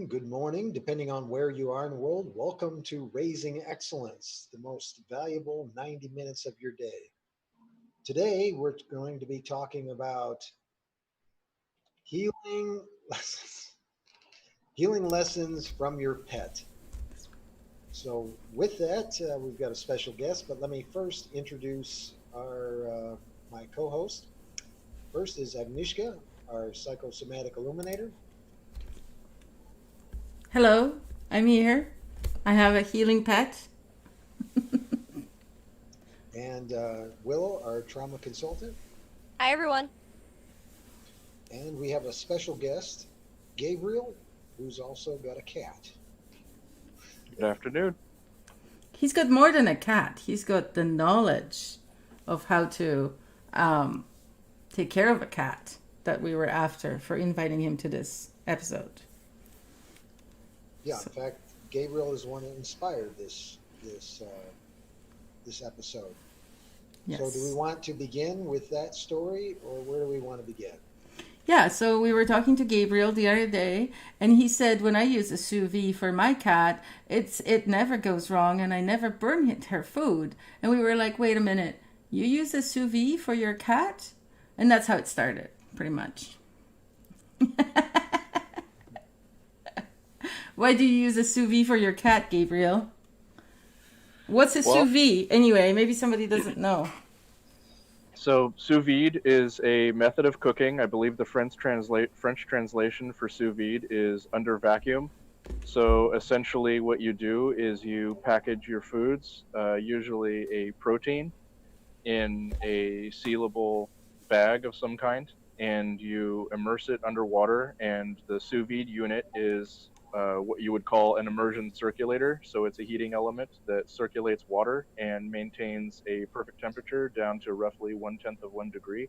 afternoon, good morning, depending on where you are in the world. Welcome to Raising Excellence, the most valuable 90 minutes of your day. Today, we're going to be talking about healing lessons, healing lessons from your pet. So, with that, we've got a special guest, but let me first introduce our my co-host. First is Agnieszka, our psychosomatic illuminator. Hello, I'm here. I have a healing pet. And Will, our trauma consultant. Hi, everyone. And we have a special guest, Gabriel, who's also got a cat. Good afternoon. He's got more than a cat. He's got the knowledge of how to take care of a cat that we were after for inviting him to this episode. Yeah, in fact, Gabriel is the one that inspired this episode. Yes. So, do we want to begin with that story, or where do we want to begin? Yeah, so we were talking to Gabriel the other day, and he said when I use a sous vide for my cat, it never goes wrong, and I never burn her food. And we were like, wait a minute, you use a sous vide for your cat? And that's how it started, pretty much. Why do you use a sous vide for your cat, Gabriel? What's a sous vide? Anyway, maybe somebody doesn't know. So sous vide is a method of cooking. I believe the French translation for sous vide is under vacuum. So essentially what you do is you package your foods, usually a protein, in a sealable bag of some kind, and you immerse it underwater, and the sous vide unit is what you would call an immersion circulator. So it's a heating element that circulates water and maintains a perfect temperature down to roughly 1/10 of 1 degree.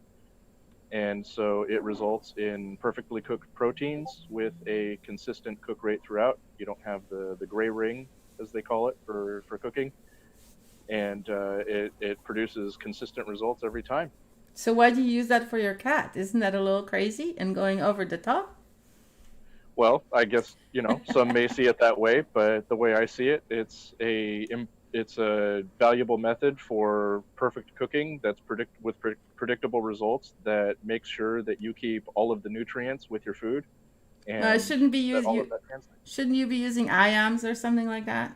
And so it results in perfectly cooked proteins with a consistent cook rate throughout. You don't have the gray ring, as they call it, for cooking. And it produces consistent results every time. So why do you use that for your cat? Isn't that a little crazy and going over the top? Well, I guess, some may see it that way, but the way I see it, it's a valuable method for perfect cooking that's predictable results that makes sure that you keep all of the nutrients with your food, and Shouldn't be that use all you. of that translates. Shouldn't you be using IAMs or something like that?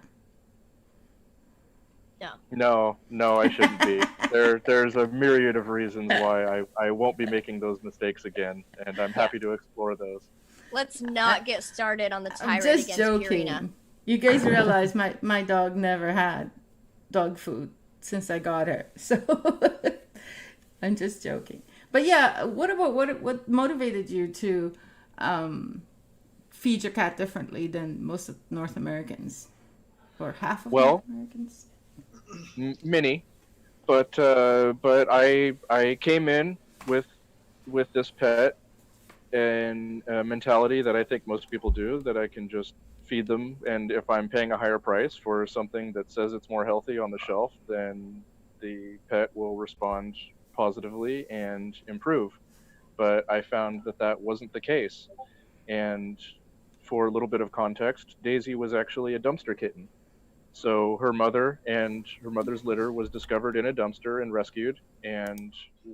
No. No, I shouldn't be. There's a myriad of reasons why I won't be making those mistakes again, and I'm happy to explore those. Let's not get started on the I'm tirade just against joking. Purina. You guys realize my dog never had dog food since I got her, so I'm just joking. But yeah, what motivated you to feed your cat differently than most of North Americans, or half of North Americans? Many, but I came in with this pet and a mentality that I think most people do, that I can just feed them, and if I'm paying a higher price for something that says it's more healthy on the shelf, then the pet will respond positively and improve. But I found that that wasn't the case. And for a little bit of context, Daisy was actually a dumpster kitten. So her mother and her mother's litter was discovered in a dumpster and rescued, and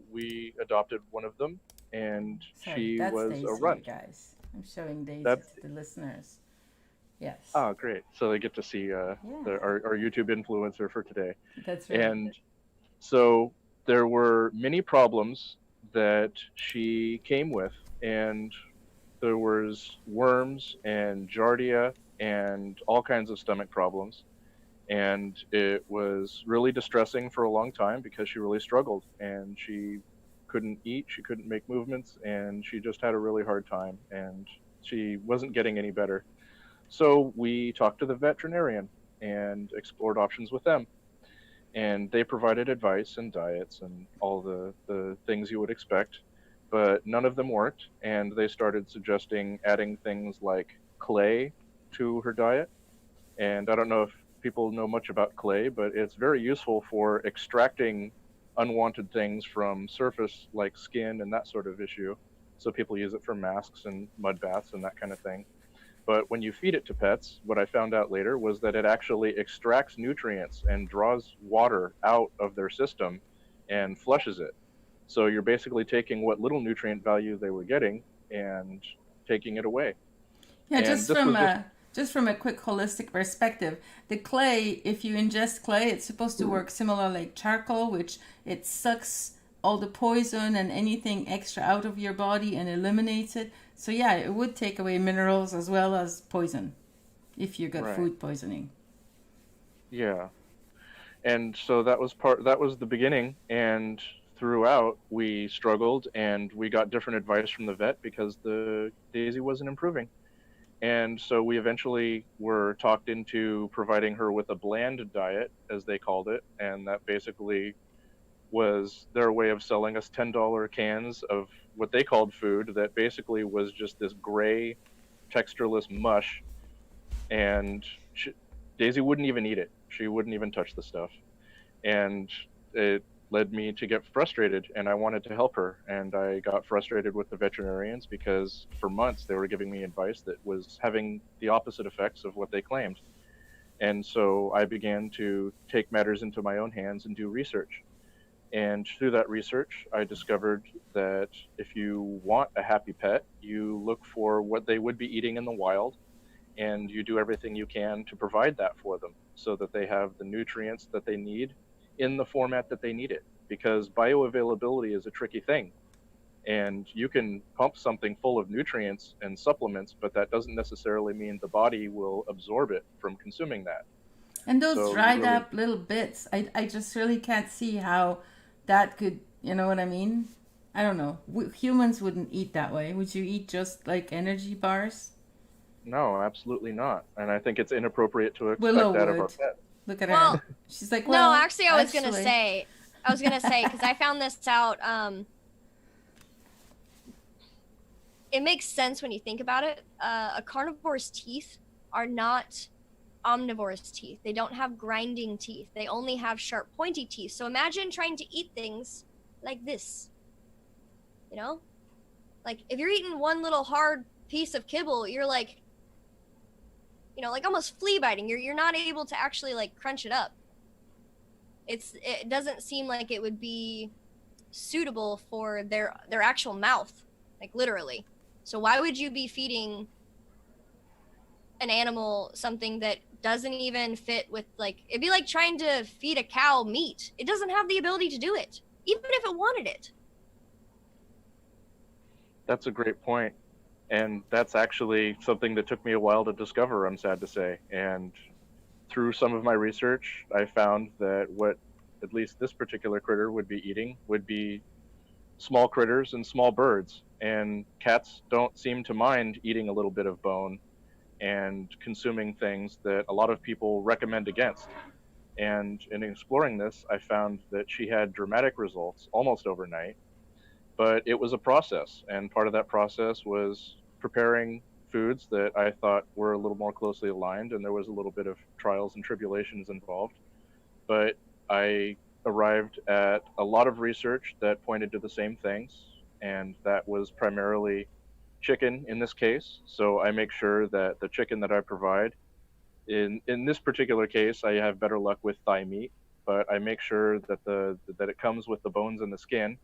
we adopted one of them, and Sorry, she that's was Daisy, a runt. you guys. I'm showing Daisy That's to the listeners. Yes. Oh, great! So they get to see our YouTube influencer for today. That's right. And so there were many problems that she came with, and there was worms and giardia and all kinds of stomach problems. And it was really distressing for a long time because she really struggled, and she couldn't eat, she couldn't make movements, and she just had a really hard time, and she wasn't getting any better. So we talked to the veterinarian and explored options with them, and they provided advice and diets and all the things you would expect, but none of them worked. And they started suggesting adding things like clay to her diet. And I don't know if people know much about clay, but it's very useful for extracting unwanted things from surface like skin and that sort of issue. So people use it for masks and mud baths and that kind of thing. But when you feed it to pets, what I found out later was that it actually extracts nutrients and draws water out of their system and flushes it. So you're basically taking what little nutrient value they were getting and taking it away. Yeah, And this was just from a quick holistic perspective, the clay, if you ingest clay, it's supposed to work similar like charcoal, which it sucks all the poison and anything extra out of your body and eliminates it. So yeah, it would take away minerals as well as poison if you got right. food poisoning. Yeah. And so that was the beginning, and throughout we struggled and we got different advice from the vet because the Daisy wasn't improving. And so we eventually were talked into providing her with a bland diet, as they called it, and that basically was their way of selling us $10 cans of what they called food that basically was just this gray textureless mush. And Daisy wouldn't even eat it. She wouldn't even touch the stuff. And it led me to get frustrated, and I wanted to help her. And I got frustrated with the veterinarians because for months they were giving me advice that was having the opposite effects of what they claimed. And so I began to take matters into my own hands and do research. And through that research, I discovered that if you want a happy pet, you look for what they would be eating in the wild, and you do everything you can to provide that for them so that they have the nutrients that they need in the format that they need it. Because bioavailability is a tricky thing. And you can pump something full of nutrients and supplements, but that doesn't necessarily mean the body will absorb it from consuming that. And those So dried really, up little bits, I just really can't see how that could, you know what I mean? I don't know. Humans wouldn't eat that way. Would you eat just like energy bars? no, absolutely not. And I think it's inappropriate to expect Willow that of our would. pet. Look at Well, her. She's like, no, well, actually, I was gonna say, because I found this out. It makes sense when you think about it. A carnivore's teeth are not omnivore's teeth. They don't have grinding teeth. They only have sharp, pointy teeth. So imagine trying to eat things like this. You know, like if you're eating one little hard piece of kibble, you're like, you know, like almost flea biting. You're not able to actually like crunch it up. It doesn't seem like it would be suitable for their actual mouth, like literally. So why would you be feeding an animal something that doesn't even fit with, like, it'd be like trying to feed a cow meat. It doesn't have the ability to do it, even if it wanted it. That's a great point. And that's actually something that took me a while to discover, I'm sad to say. And through some of my research, I found that what at least this particular critter would be eating would be small critters and small birds. And cats don't seem to mind eating a little bit of bone and consuming things that a lot of people recommend against. And in exploring this, I found that she had dramatic results almost overnight, but it was a process. And part of that process was preparing foods that I thought were a little more closely aligned, and there was a little bit of trials and tribulations involved. But I arrived at a lot of research that pointed to the same things, and that was primarily chicken in this case. So I make sure that the chicken that I provide, in this particular case, I have better luck with thigh meat, but I make sure that that it comes with the bones and the skin.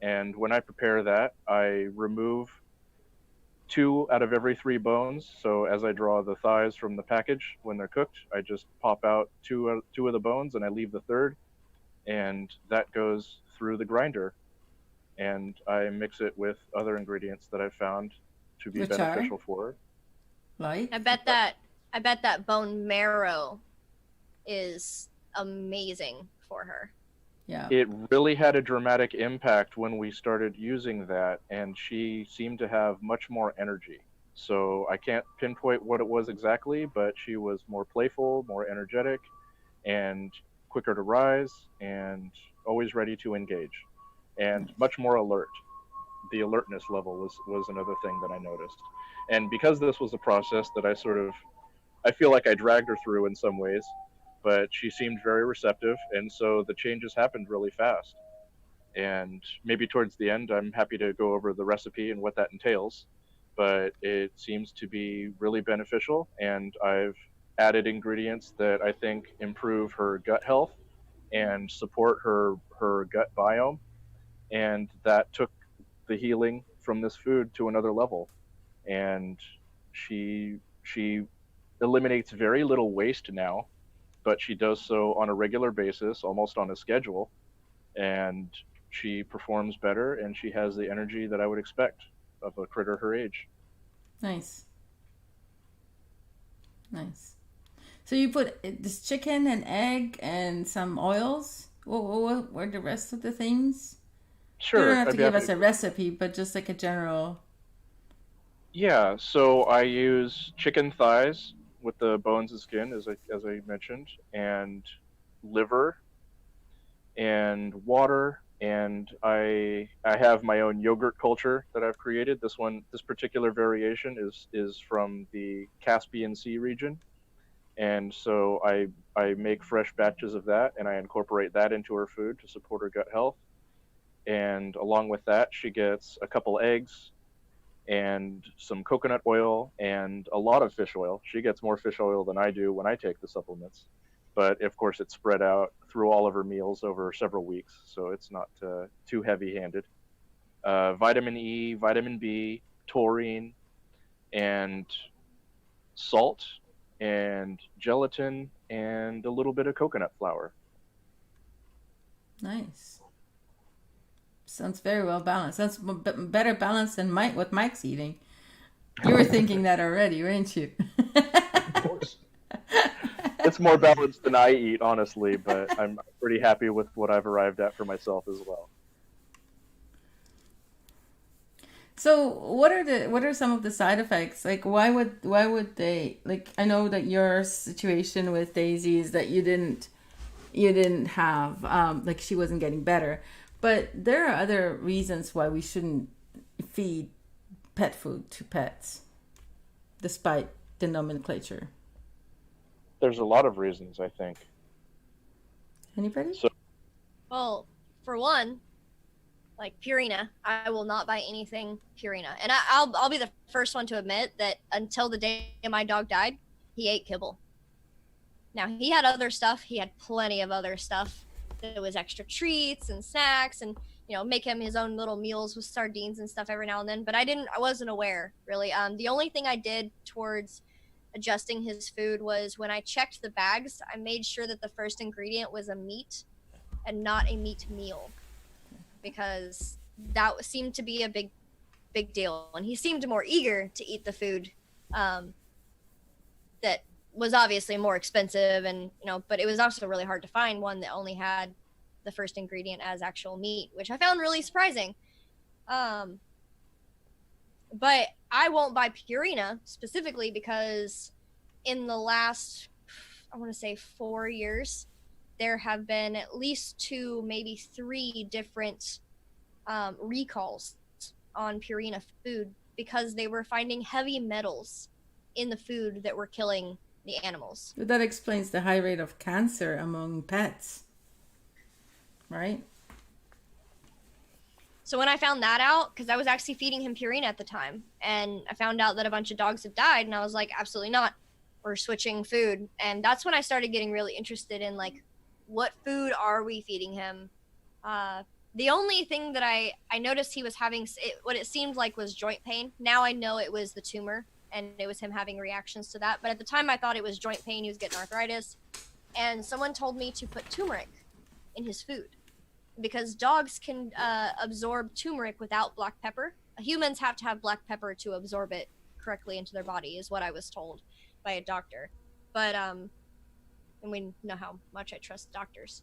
And when I prepare that, I remove 2 out of every 3 bones. So as I draw the thighs from the package when they're cooked, I just pop out two of the bones and I leave the third, and that goes through the grinder. And I mix it with other ingredients that I've found to be Which beneficial for her. Like? I bet that bone marrow is amazing for her. Yeah. It really had a dramatic impact when we started using that, and she seemed to have much more energy. So I can't pinpoint what it was exactly, but she was more playful, more energetic, and quicker to rise, and always ready to engage, and much more alert. The alertness level was another thing that I noticed. And because this was a process that I feel like I dragged her through in some ways, but she seemed very receptive, and so the changes happened really fast. And maybe towards the end, I'm happy to go over the recipe and what that entails. but it seems to be really beneficial. And I've added ingredients that I think improve her gut health and support her gut biome. And that took the healing from this food to another level. And she eliminates very little waste now, but she does so on a regular basis, almost on a schedule, and she performs better and she has the energy that I would expect of a critter her age. Nice. Nice. So you put this chicken and egg and some oils. What were the rest of the things? You Sure, don't have I'd to be give happy us a recipe, but just like a general. Yeah, so I use chicken thighs with the bones and skin, as I mentioned, and liver and water, and I have my own yogurt culture that I've created. This particular variation is from the Caspian Sea region, and so I make fresh batches of that and I incorporate that into her food to support her gut health. And along with that, she gets a couple eggs and some coconut oil and a lot of fish oil. She gets more fish oil than I do when I take the supplements. But of course, it's spread out through all of her meals over several weeks, so it's not too heavy handed. Vitamin E, vitamin B, taurine, and salt, and gelatin, and a little bit of coconut flour. Nice. Sounds very well balanced. Sounds better balanced than what Mike's eating. You were thinking that already, weren't you? Of course. It's more balanced than I eat, honestly, but I'm pretty happy with what I've arrived at for myself as well. So what are some of the side effects? Like why would they, like, I know that your situation with Daisy is that you didn't have like she wasn't getting better, but there are other reasons why we shouldn't feed pet food to pets despite the nomenclature. There's a lot of reasons, I think. Anybody? So, Well, for one, like Purina, I will not buy anything Purina, and I'll be the first one to admit that until the day my dog died, he ate kibble. Now he had other stuff. He had plenty of other stuff. There was extra treats and snacks, and make him his own little meals with sardines and stuff every now and then. But I wasn't aware really. The only thing I did towards adjusting his food was when I checked the bags, I made sure that the first ingredient was a meat and not a meat meal, because that seemed to be a big deal, and he seemed more eager to eat the food that was obviously more expensive, and but it was also really hard to find one that only had the first ingredient as actual meat, which I found really surprising. But I won't buy Purina specifically because in the last, I want to say 4 years, there have been at least 2, maybe 3 different recalls on Purina food because they were finding heavy metals in the food that were killing the animals. That explains the high rate of cancer among pets, right? So when I found that out, because I was actually feeding him Purina at the time, and I found out that a bunch of dogs had died, and I was like, absolutely not. We're switching food. And that's when I started getting really interested in, like, what food are we feeding him? The only thing that I noticed he was having, what it seemed like was joint pain. Now I know it was the tumor, and it was him having reactions to that. But at the time, I thought it was joint pain. He was getting arthritis. And someone told me to put turmeric in his food, because dogs can absorb turmeric without black pepper. Humans have to have black pepper to absorb it correctly into their body, is what I was told by a doctor. But and we know how much I trust doctors.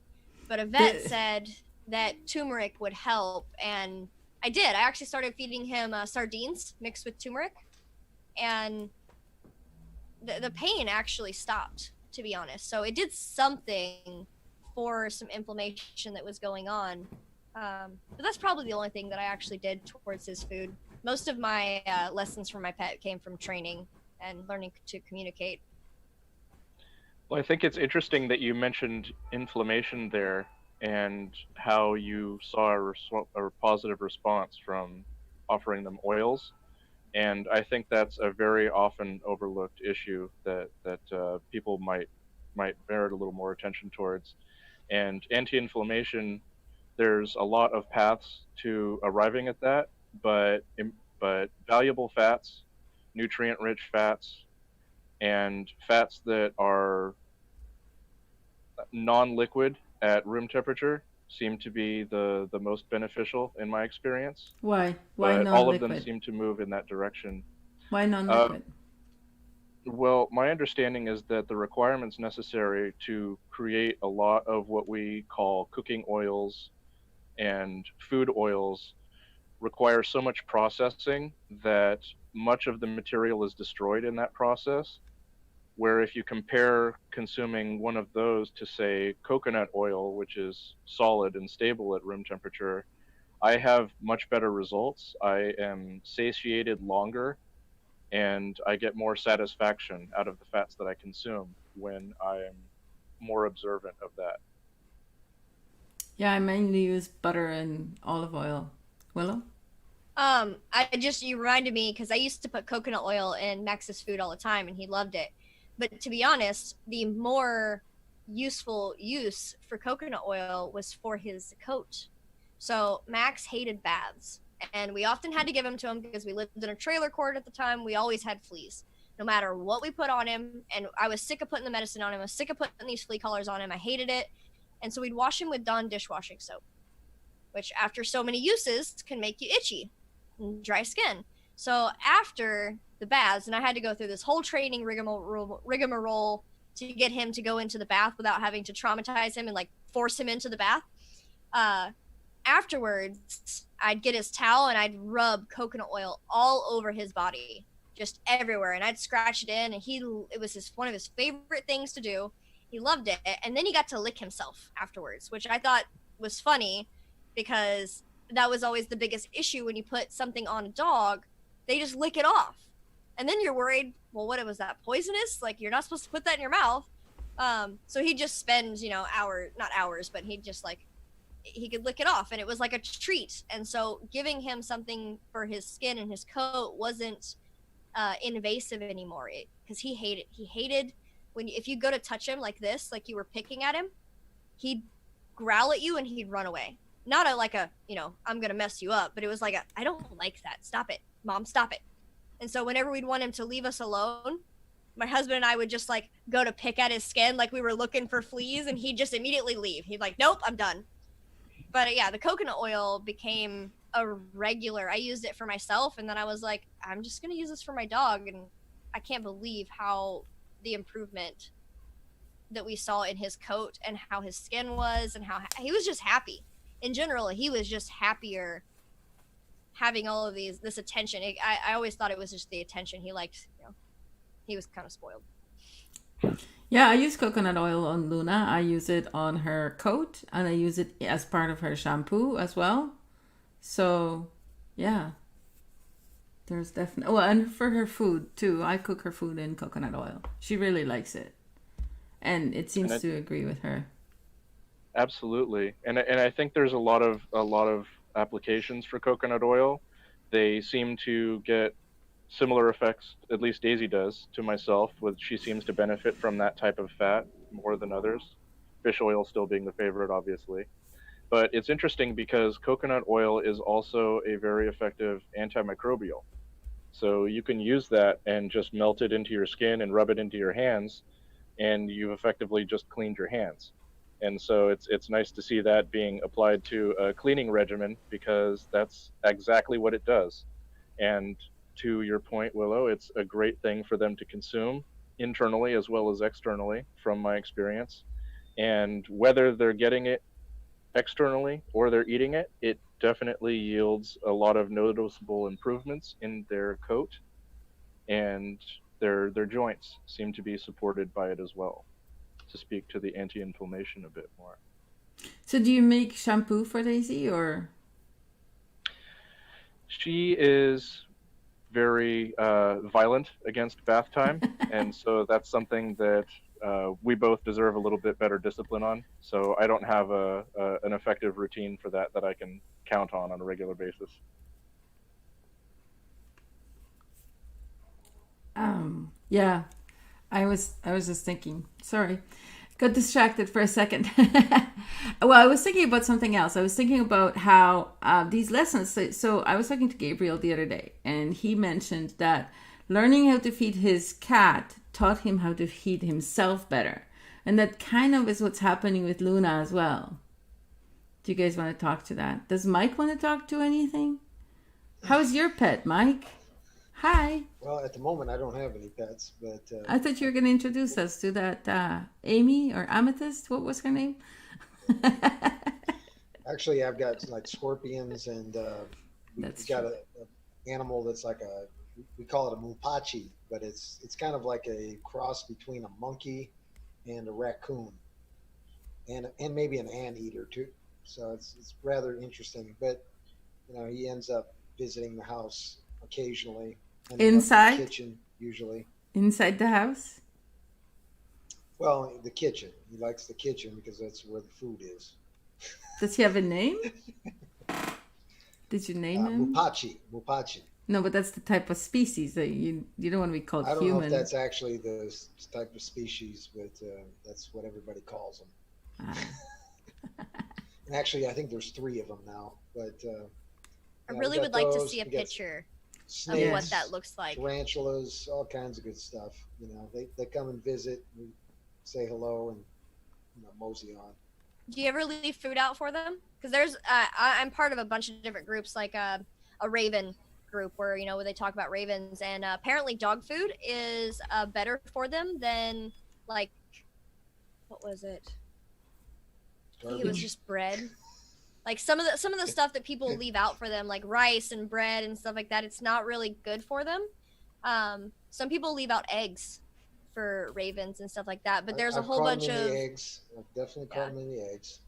But a vet said that turmeric would help, and I did. I actually started feeding him sardines mixed with turmeric, and the pain actually stopped, to be honest. So it did something for some inflammation that was going on. But that's probably the only thing that I actually did towards his food. Most of my lessons from my pet came from training and learning to communicate. well, I think it's interesting that you mentioned inflammation there and how you saw a positive response from offering them oils, And I think that's a very often overlooked issue that people might merit a little more attention towards. And anti-inflammation, there's a lot of paths to arriving at that, but but valuable fats, nutrient-rich fats, and fats that are non-liquid at room temperature seem to be the most beneficial in my experience. Why? Why But all of them non-liquid? seem to move in that direction. Why Uh, non-liquid? well, my understanding is that the requirements necessary to create a lot of what we call cooking oils and food oils require so much processing that much of the material is destroyed in that process. Where if you compare consuming one of those to, say, coconut oil, which is solid and stable at room temperature, I have much better results. I am satiated longer, and I get more satisfaction out of the fats that I consume when I am more observant of that. Yeah, I mainly use butter and olive oil. Willow? You reminded me because I used to put coconut oil in Max's food all the time, and he loved it. But to be honest, the more useful use for coconut oil was for his coat. So Max hated baths, and we often had to give them to him because we lived in a trailer court at the time. We always had fleas, no matter what we put on him. And I was sick of putting the medicine on him. I was sick of putting these flea collars on him. I hated it. And so we'd wash him with Dawn dishwashing soap, which after so many uses can make you itchy and dry skin. So after the baths, and I had to go through this whole training rigmarole to get him to go into the bath without having to traumatize him and like force him into the bath. Afterwards, I'd get his towel and I'd rub coconut oil all over his body, just everywhere, and I'd scratch it in. And it was one of his favorite things to do. He loved it, and then he got to lick himself afterwards, which I thought was funny because that was always the biggest issue when you put something on a dog. They just lick it off, and then you're worried, well, what was that, poisonous? Like, you're not supposed to put that in your mouth. So he'd just spend, not hours, but he'd just like, he could lick it off, and it was like a treat. And so giving him something for his skin and his coat wasn't invasive anymore, because he hated when if you go to touch him like this, like you were picking at him, he'd growl at you and he'd run away. Not I'm gonna mess you up, but it was like I don't like that. Stop it, Mom, stop it. And so whenever we'd want him to leave us alone, my husband and I would just like go to pick at his skin like we were looking for fleas, and he'd just immediately leave. He'd like, nope, I'm done. But yeah, the coconut oil became a regular. I used it for myself, and then I was like, I'm just gonna use this for my dog, and I can't believe how the improvement that we saw in his coat and how his skin was and how he was just happy. In general, he was just happier having all of this attention. I always thought it was just the attention he liked. He was kind of spoiled. Yeah, I use coconut oil on Luna. I use it on her coat, and I use it as part of her shampoo as well. So, yeah. There's definitely... Well, and for her food, too. I cook her food in coconut oil. She really likes it. And it seems to agree with her. Absolutely. And I think there's a lot of applications for coconut oil. They seem to get similar effects, at least Daisy does, to myself. She seems to benefit from that type of fat more than others. Fish oil still being the favorite, obviously. But it's interesting because coconut oil is also a very effective antimicrobial. So you can use that and just melt it into your skin and rub it into your hands, and you've effectively just cleaned your hands. And so it's nice to see that being applied to a cleaning regimen, because that's exactly what it does. And to your point, Willow, it's a great thing for them to consume internally as well as externally, from my experience. And whether they're getting it externally or they're eating it, it definitely yields a lot of noticeable improvements in their coat, and their joints seem to be supported by it as well, to speak to the anti-inflammation a bit more. So do you make shampoo for Daisy, or? She is very violent against bath time, and so that's something that we both deserve a little bit better discipline on. So I don't have an effective routine for that I can count on a regular basis. Yeah, I was just thinking. Sorry, got distracted for a second. Well, I was thinking about something else. I was thinking about how these lessons. So I was talking to Gabriel the other day, and he mentioned that learning how to feed his cat taught him how to feed himself better, and that kind of is what's happening with Luna as well. Do you guys want to talk to that? Does Mike want to talk to anything? How's your pet, Mike? Hi. Well, at the moment, I don't have any pets, but I thought you were going to introduce us to that Amy or Amethyst. What was her name? actually, I've got like scorpions, and That's we've got a animal that's like we call it a mupachi, but it's kind of like a cross between a monkey and a raccoon, and maybe an anteater too. So it's rather interesting. But he ends up visiting the house occasionally. Ending up in Inside? the kitchen usually. Inside the house? Well, the kitchen. He likes the kitchen because that's where the food is. Does he have a name? Did you name him? Mupachi. No, but that's the type of species that you don't want to be called I don't human. know if that's actually the type of species, but that's what everybody calls them. And actually, I think there's 3 of them now. But I really would like to see a picture snakes, of what that looks like. tarantulas, all kinds of good stuff. They come and visit, we say hello, and mosey on. Do you ever leave food out for them? Because there's I'm part of a bunch of different groups, like a raven group where where they talk about ravens, and apparently dog food is better for them than like what was it? I think it was just bread. Like some of the stuff that people leave out for them, like rice and bread and stuff like that, it's not really good for them. Some people leave out eggs for ravens and stuff like that, but there's a whole bunch of eggs. I've definitely caught many eggs.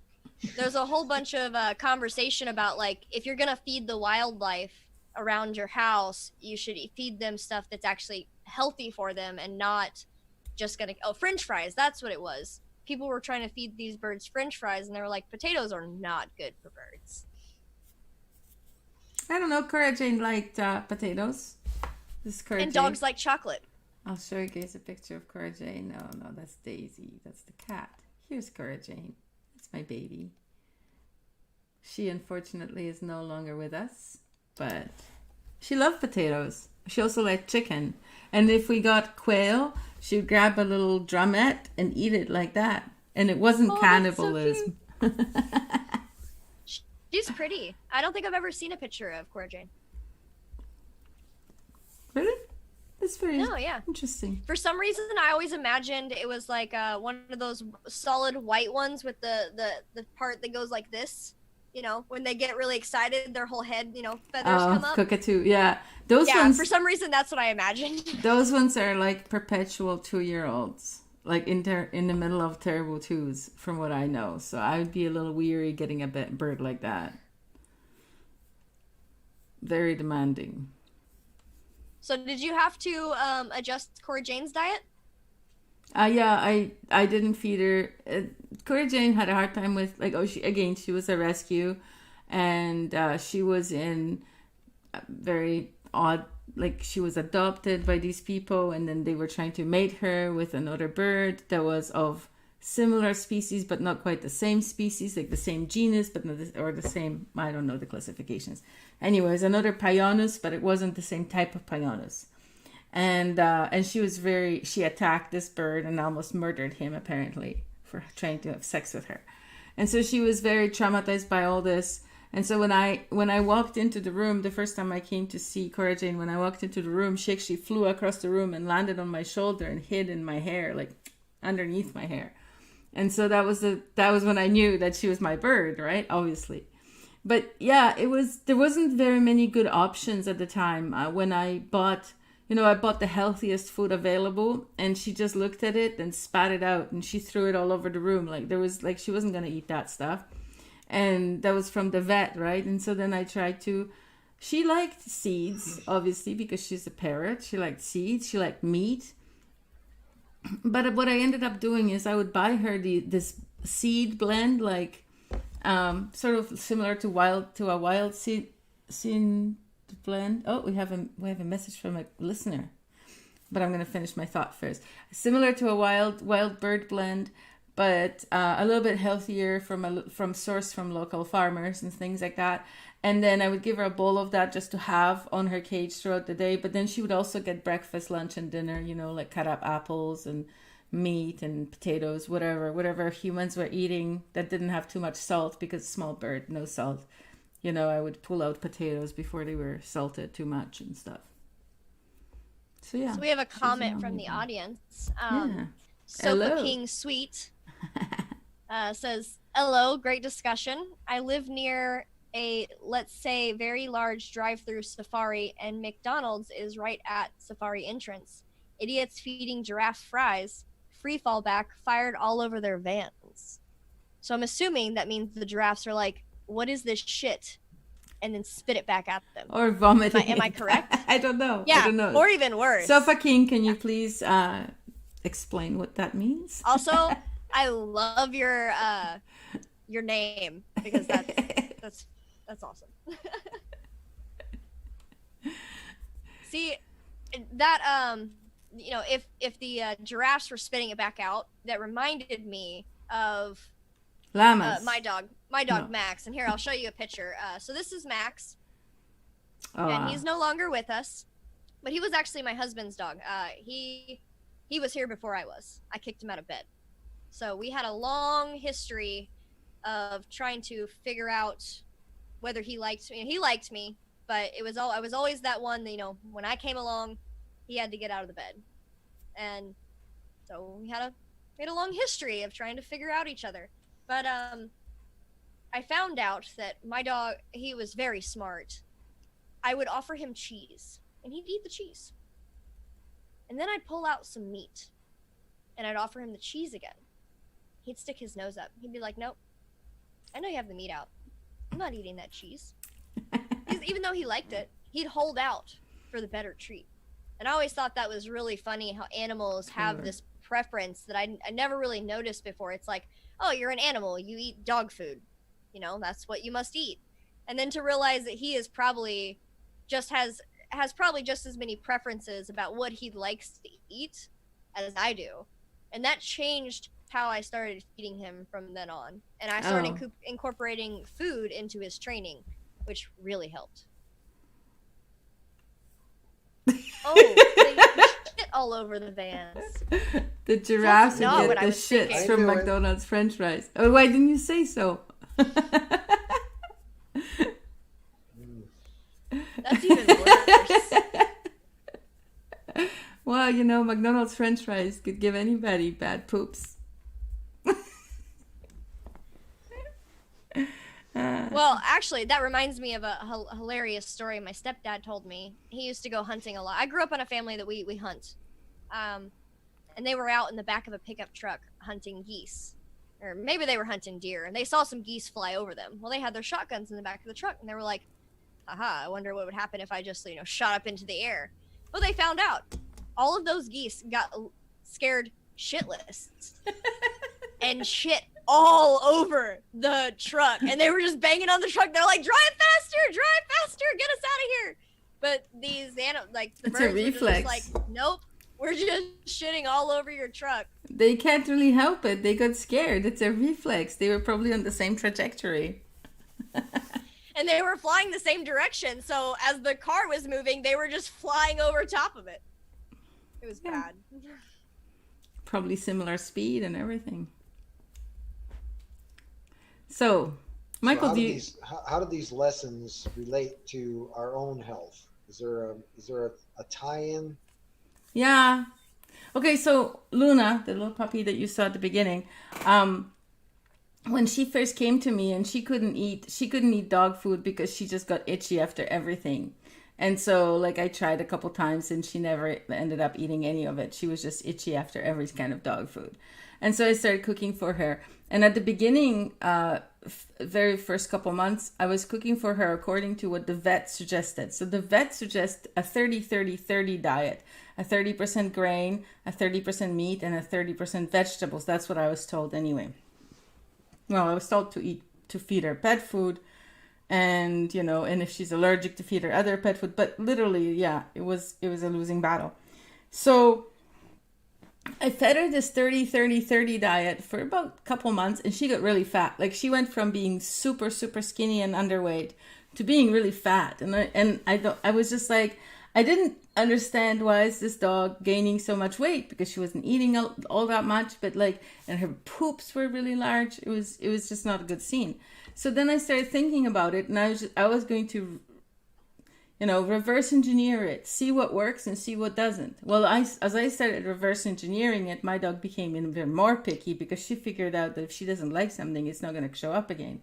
There's a whole bunch of conversation about like if you're gonna feed the wildlife around your house, you should feed them stuff that's actually healthy for them and not just gonna French fries. That's what it was. People were trying to feed these birds French fries, and they were like, potatoes are not good for birds. I don't know. Cora Jane liked potatoes. This is Cora And Jane. dogs like chocolate. I'll show you guys a picture of Cora Jane. No, that's Daisy. That's the cat. Here's Cora Jane. That's my baby. She unfortunately is no longer with us, but she loved potatoes. She also liked chicken. And if we got quail, she would grab a little drumette and eat it like that. And it wasn't cannibalism. So she's pretty. I don't think I've ever seen a picture of Cora Jane. Really? That's very yeah. interesting. For some reason, I always imagined it was like one of those solid white ones with the part that goes like this. When they get really excited, their whole head, feathers come up. Cockatoo, yeah. Those ones. For some reason, that's what I imagined. Those ones are like perpetual 2-year-olds, like in the middle of terrible twos, from what I know. So I would be a little weary getting a bird like that. Very demanding. So did you have to adjust Cora Jane's diet? Yeah, I didn't feed her. Cora Jane had a hard time with she was a rescue, and she was in very odd, like she was adopted by these people, and then they were trying to mate her with another bird that was of similar species but not quite the same species, like the same genus but not or the same. I don't know the classifications. Anyways, another Pionus, but it wasn't the same type of Pionus. And she attacked this bird and almost murdered him, apparently, for trying to have sex with her. And so she was very traumatized by all this. And so when I walked into the room, the first time I came to see Cora Jane, when I walked into the room, she actually flew across the room and landed on my shoulder and hid in my hair, like underneath my hair. And so that was when I knew that she was my bird, right? Obviously. But yeah, there wasn't very many good options at the time. When I bought the healthiest food available, and she just looked at it and spat it out, and she threw it all over the room. She wasn't going to eat that stuff. And that was from the vet, right? And so then I tried she liked seeds, obviously, because she's a parrot. She liked seeds. She liked meat. But what I ended up doing is I would buy her this seed blend, like sort of similar to a wild seed blend. Oh, we have a message from a listener. but I'm going to finish my thought first. Similar to a wild bird blend, but a little bit healthier from source from local farmers and things like that. And then I would give her a bowl of that just to have on her cage throughout the day. But then she would also get breakfast, lunch, and dinner, like cut up apples and meat and potatoes, whatever humans were eating that didn't have too much salt, because small bird, no salt. I would pull out potatoes before they were salted too much and stuff. So yeah. So we have a comment from the audience. Sopa King Sweet says, "Hello, great discussion. I live near a, let's say, very large drive-through safari, and McDonald's is right at safari entrance. Idiots feeding giraffe fries, free fallback, fired all over their vans." So I'm assuming that means the giraffes are like, "What is this shit?" and then spit it back at them. Or vomit. Am I correct? I don't know. Yeah, I don't know. or even worse. Sofa King, can you please explain what that means? Also, I love your name, because that's awesome. See, that if the giraffes were spitting it back out, that reminded me of llamas. My dog no. Max. And here, I'll show you a picture. So this is Max, and he's no longer with us, but he was actually my husband's dog. He was here before I was. I kicked him out of bed. So we had a long history of trying to figure out whether he liked me. He liked me, but I was always that one that, when I came along, he had to get out of the bed. And so we had a long history of trying to figure out each other. But I found out that my dog, he was very smart. I would offer him cheese, and he'd eat the cheese. And then I'd pull out some meat, and I'd offer him the cheese again. He'd stick his nose up. He'd be like, "Nope, I know you have the meat out. I'm not eating that cheese." Even though he liked it, he'd hold out for the better treat. And I always thought that was really funny, how animals have this preference that I never really noticed before. It's like, oh, you're an animal, you eat dog food, that's what you must eat. And then to realize that he is probably has probably just as many preferences about what he likes to eat as I do. And that changed how I started feeding him from then on. And I started incorporating food into his training, which really helped. Oh, they shit all over the vans. The giraffes That's not would what get I the was shits thinking. from McDonald's French fries. Oh, why didn't you say so? That's even worse. Well, McDonald's French fries could give anybody bad poops. Well, actually, that reminds me of a hilarious story my stepdad told me. He used to go hunting a lot. I grew up in a family that we hunt. And they were out in the back of a pickup truck hunting geese. Or maybe they were hunting deer, and they saw some geese fly over them. Well, they had their shotguns in the back of the truck, and they were like, "Aha, I wonder what would happen if I just, shot up into the air." Well, they found out. All of those geese got scared shitless. And shit all over the truck, and they were just banging on the truck. They're like, drive faster, get us out of here. But these the birds were just like, "Nope, we're just shitting all over your truck." They can't really help it. They got scared. It's a reflex. They were probably on the same trajectory. And they were flying the same direction, so as the car was moving, they were just flying over top of it. It was bad. Probably similar speed and everything. So, Michael, how do these lessons relate to our own health? Is there a tie-in? Yeah. Okay, so Luna, the little puppy that you saw at the beginning, when she first came to me, and she couldn't eat dog food because she just got itchy after everything. And so, I tried a couple times, and she never ended up eating any of it. She was just itchy after every kind of dog food. And so I started cooking for her. And at the beginning, very first couple months, I was cooking for her according to what the vet suggested. So the vet suggests a 30-30-30 diet, a 30% grain, a 30% meat, and a 30% vegetables. That's what I was told anyway. Well, I was told to feed her pet food, and and if she's allergic, to feed her other pet food. But literally, yeah, it was a losing battle. So I fed her this 30-30-30 diet for about a couple months, and she got really fat. Like, she went from being super, super skinny and underweight to being really fat. I was just like, I didn't understand why is this dog gaining so much weight, because she wasn't eating all that much, but like, and her poops were really large. It was just not a good scene. So then I started thinking about it, and I was going to, reverse engineer it, see what works and see what doesn't. Well, as I started reverse engineering it, my dog became even more picky, because she figured out that if she doesn't like something, it's not going to show up again.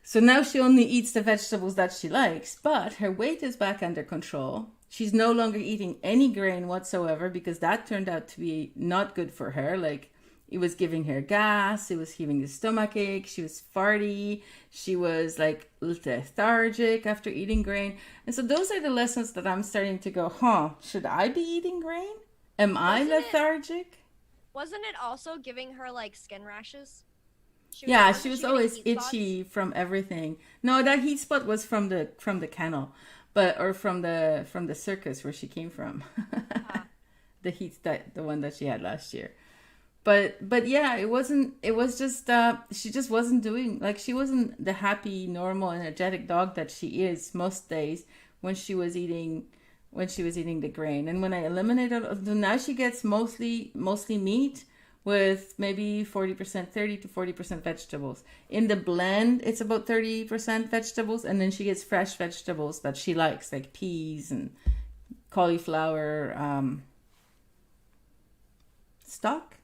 So now she only eats the vegetables that she likes, but her weight is back under control. She's no longer eating any grain whatsoever, because that turned out to be not good for her. Like, it was giving her gas, it was giving her stomach ache, she was farty, she was like lethargic after eating grain. And so those are the lessons that I'm starting to go, should I be eating grain? Am I lethargic? Wasn't it also giving her like skin rashes? She was always itchy from everything. No, that heat spot was from the kennel, or from the circus where she came from. The one that she had last year. But yeah, it was just she just wasn't doing, like, she wasn't the happy, normal, energetic dog that she is most days when she was eating the grain. And when I eliminated, now she gets mostly meat with maybe 40%, 30 to 40% vegetables. In the blend, it's about 30% vegetables, and then she gets fresh vegetables that she likes, like peas and cauliflower stalk.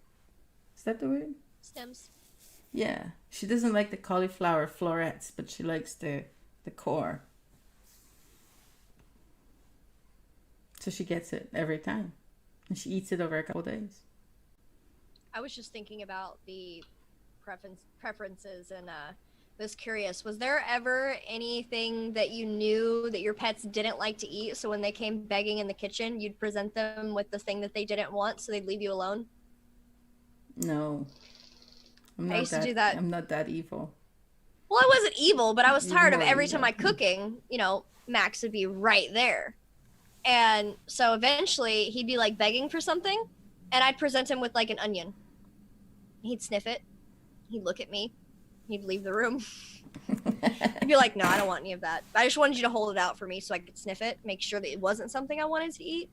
Is that the word? Stems. Yeah. She doesn't like the cauliflower florets, but she likes the core. So she gets it every time. And she eats it over a couple days. I was just thinking about the preferences and was curious. Was there ever anything that you knew that your pets didn't like to eat, so when they came begging in the kitchen, you'd present them with the thing that they didn't want so they'd leave you alone? No. I used to do that. I'm not that evil. Well, I wasn't evil, but I was tired of every evil. time I cooking, Max would be right there. And so eventually he'd be like begging for something, and I'd present him with like an onion. He'd sniff it. He'd look at me. He'd leave the room. He'd be like, no, I don't want any of that. I just wanted you to hold it out for me so I could sniff it, make sure that it wasn't something I wanted to eat.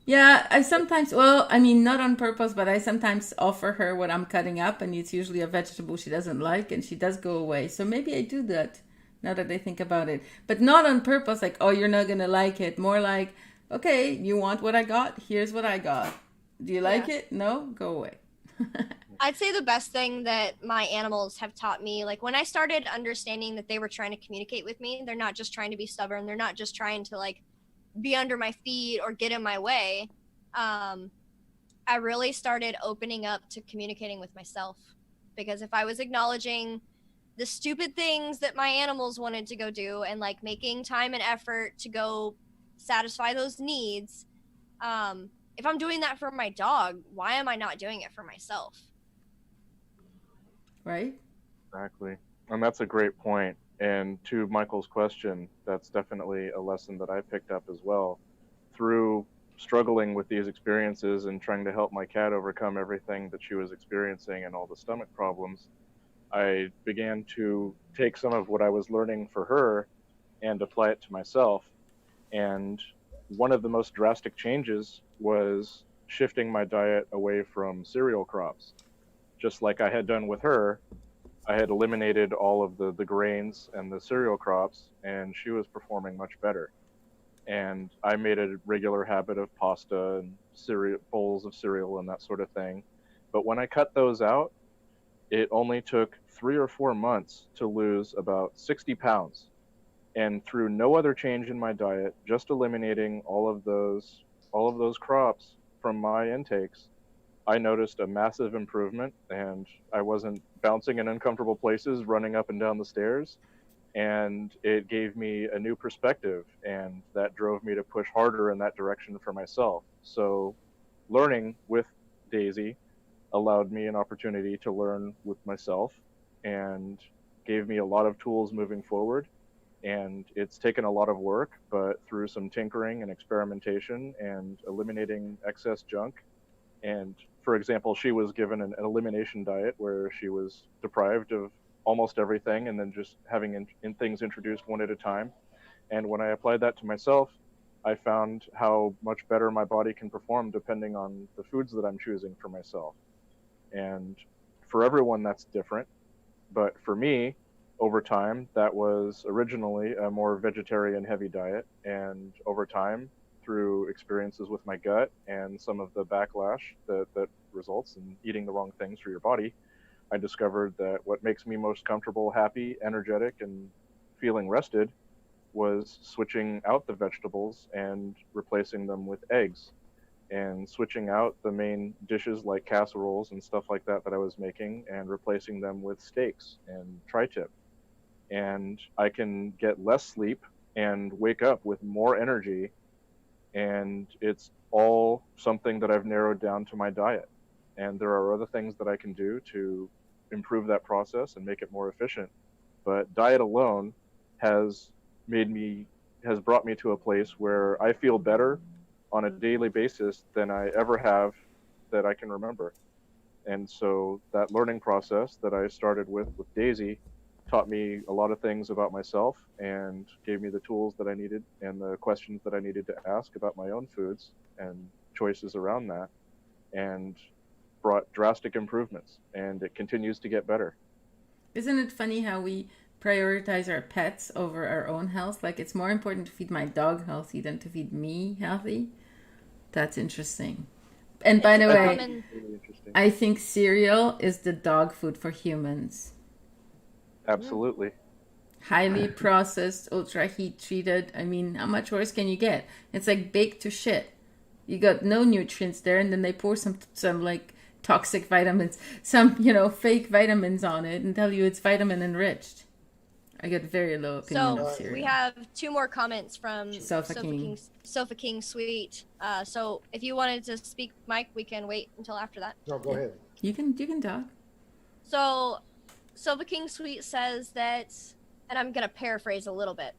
Yeah, I sometimes, not on purpose, but I sometimes offer her what I'm cutting up, and it's usually a vegetable she doesn't like, and she does go away. So maybe I do that, now that I think about it. But not on purpose, like, oh, you're not going to like it. More like, okay, you want what I got? Here's what I got. Do you like it? No? Go away. I'd say the best thing that my animals have taught me, like when I started understanding that they were trying to communicate with me, they're not just trying to be stubborn. They're not just trying to like be under my feet or get in my way. I really started opening up to communicating with myself, because if I was acknowledging the stupid things that my animals wanted to go do and like making time and effort to go satisfy those needs, if I'm doing that for my dog, why am I not doing it for myself? Right? Exactly. And that's a great point. And to Michael's question, that's definitely a lesson that I picked up as well. Through struggling with these experiences and trying to help my cat overcome everything that she was experiencing and all the stomach problems, I began to take some of what I was learning for her and apply it to myself. And one of the most drastic changes was shifting my diet away from cereal crops. Just like I had done with her, I had eliminated all of the grains and the cereal crops, and she was performing much better. And I made a regular habit of pasta and cereal, bowls of cereal and that sort of thing. But when I cut those out, it only took 3 or 4 months to lose about 60 pounds. And through no other change in my diet, just eliminating all of those crops from my intakes, I noticed a massive improvement, and I wasn't bouncing in uncomfortable places, running up and down the stairs, and it gave me a new perspective, and that drove me to push harder in that direction for myself. So learning with Daisy allowed me an opportunity to learn with myself and gave me a lot of tools moving forward. And it's taken a lot of work, but through some tinkering and experimentation and eliminating excess junk. And for example, she was given an elimination diet where she was deprived of almost everything and then just having in things introduced one at a time. And when I applied that to myself, I found how much better my body can perform depending on the foods that I'm choosing for myself. And for everyone, that's different. But for me, over time, that was originally a more vegetarian heavy diet. And over time, through experiences with my gut and some of the backlash that results in eating the wrong things for your body, I discovered that what makes me most comfortable, happy, energetic, and feeling rested was switching out the vegetables and replacing them with eggs, and switching out the main dishes like casseroles and stuff like that I was making and replacing them with steaks and tri-tip. And I can get less sleep and wake up with more energy. And it's all something that I've narrowed down to my diet. And there are other things that I can do to improve that process and make it more efficient. But diet alone has brought me to a place where I feel better on a daily basis than I ever have that I can remember. And so that learning process that I started with Daisy taught me a lot of things about myself and gave me the tools that I needed and the questions that I needed to ask about my own foods and choices around that, and brought drastic improvements, and it continues to get better. Isn't it funny how we prioritize our pets over our own health? Like, it's more important to feed my dog healthy than to feed me healthy. That's interesting. And by the way, Really interesting. I think cereal is the dog food for humans. Absolutely. Highly processed, ultra heat treated. I mean, how much worse can you get? It's like baked to shit. You got no nutrients there, and then they pour some like toxic vitamins, some fake vitamins on it, and tell you it's vitamin enriched. I get very low opinion of So cereal. we have 2 more comments from Sofa King. Sofa King Sweet. So if you wanted to speak, Mike, we can wait until after that. No, go ahead. You can talk. So Sofa King Sweet says that, and I'm gonna paraphrase a little bit.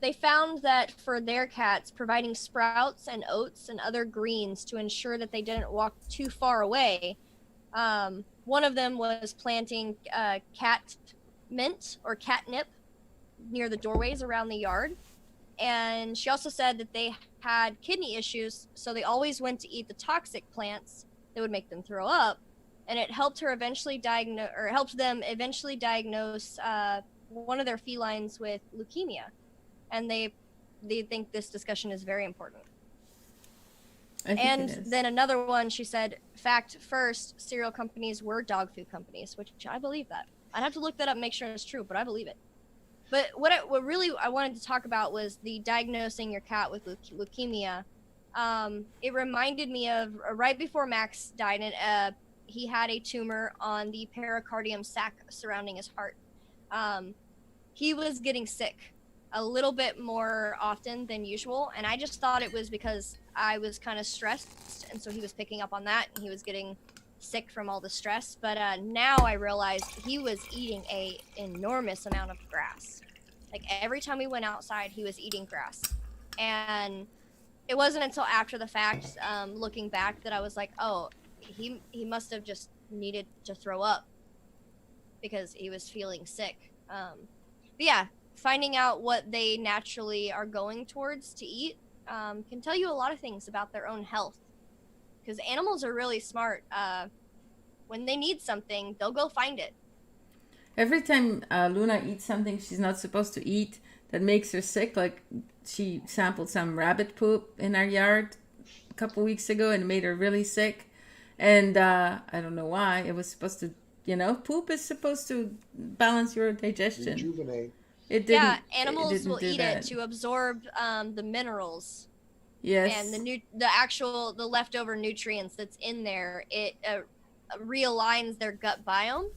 They found that for their cats, providing sprouts and oats and other greens to ensure that they didn't walk too far away. One of them was planting cat mint or catnip near the doorways around the yard. And she also said that they had kidney issues, so they always went to eat the toxic plants that would make them throw up. And it helped them eventually diagnose one of their felines with leukemia. And they think this discussion is very important. And then another one, she said, fact first, cereal companies were dog food companies, which I believe that. I'd have to look that up and make sure it's true, but I believe it. But what really I wanted to talk about was the diagnosing your cat with leukemia. It reminded me of right before Max died, and he had a tumor on the pericardium sac surrounding his heart. He was getting sick a little bit more often than usual, and I just thought it was because I was kind of stressed, and so he was picking up on that, and he was getting sick from all the stress. But now I realized he was eating a enormous amount of grass. Like every time we went outside, he was eating grass. And it wasn't until after the fact, looking back, that I was like, oh, he must have just needed to throw up because he was feeling sick. But yeah, finding out what they naturally are going towards to eat can tell you a lot of things about their own health. Because animals are really smart. When they need something, they'll go find it. Every time Luna eats something she's not supposed to eat that makes her sick, like she sampled some rabbit poop in our yard a couple weeks ago and it made her really sick. And I don't know why. It was supposed to, poop is supposed to balance your digestion. Rejuvenate. It didn't. Yeah, animals will eat that. it to absorb the minerals. Yes. And the leftover nutrients that's in there. It realigns their gut biome,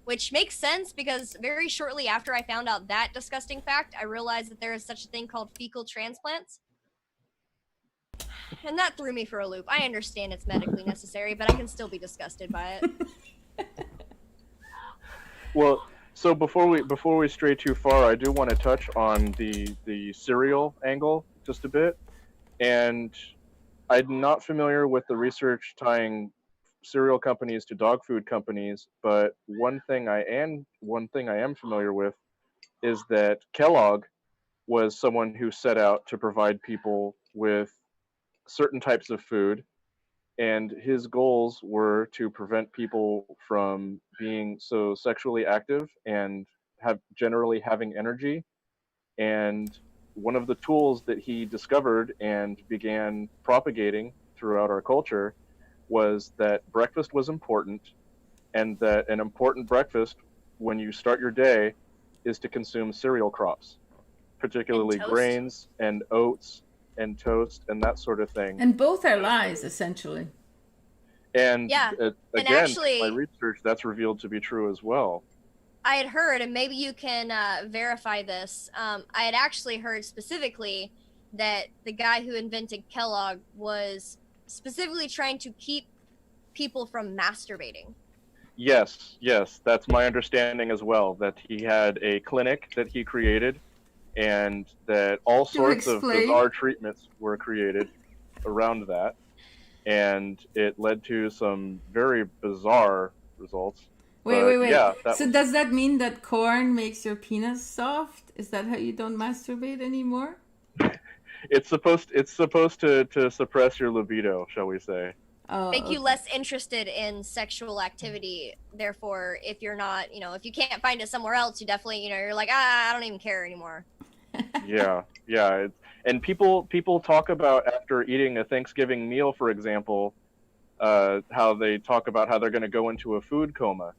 which makes sense because very shortly after I found out that disgusting fact, I realized that there is such a thing called fecal transplants. And that threw me for a loop. I understand it's medically necessary, but I can still be disgusted by it. Well, So before we stray too far, I do want to touch on the cereal angle just a bit. And I'm not familiar with the research tying cereal companies to dog food companies, but one thing I am familiar with is that Kellogg was someone who set out to provide people with certain types of food, and his goals were to prevent people from being so sexually active and have generally having energy. And one of the tools that he discovered and began propagating throughout our culture was that breakfast was important, and that an important breakfast when you start your day is to consume cereal crops, And particularly toast. grains and oats and toast and that sort of thing. And both are lies, essentially. And Yeah. And again, through my actually, research, that's revealed to be true as well. I had heard, and maybe you can verify this. I had actually heard specifically that the guy who invented Kellogg was specifically trying to keep people from masturbating. Yes, that's my understanding as well, that he had a clinic that he created and that all To sorts of explain. bizarre treatments were created around that. And it led to some very bizarre results. Wait, But wait, wait. yeah, that So was does that mean that corn makes your penis soft? Is that how you don't masturbate anymore? it's supposed to suppress your libido, shall we say. Oh, Make you okay. less interested in sexual activity. Therefore, if you're not, if you can't find it somewhere else, you definitely, you're like, I don't even care anymore. Yeah, and people talk about after eating a Thanksgiving meal, for example, how they talk about how they're going to go into a food coma.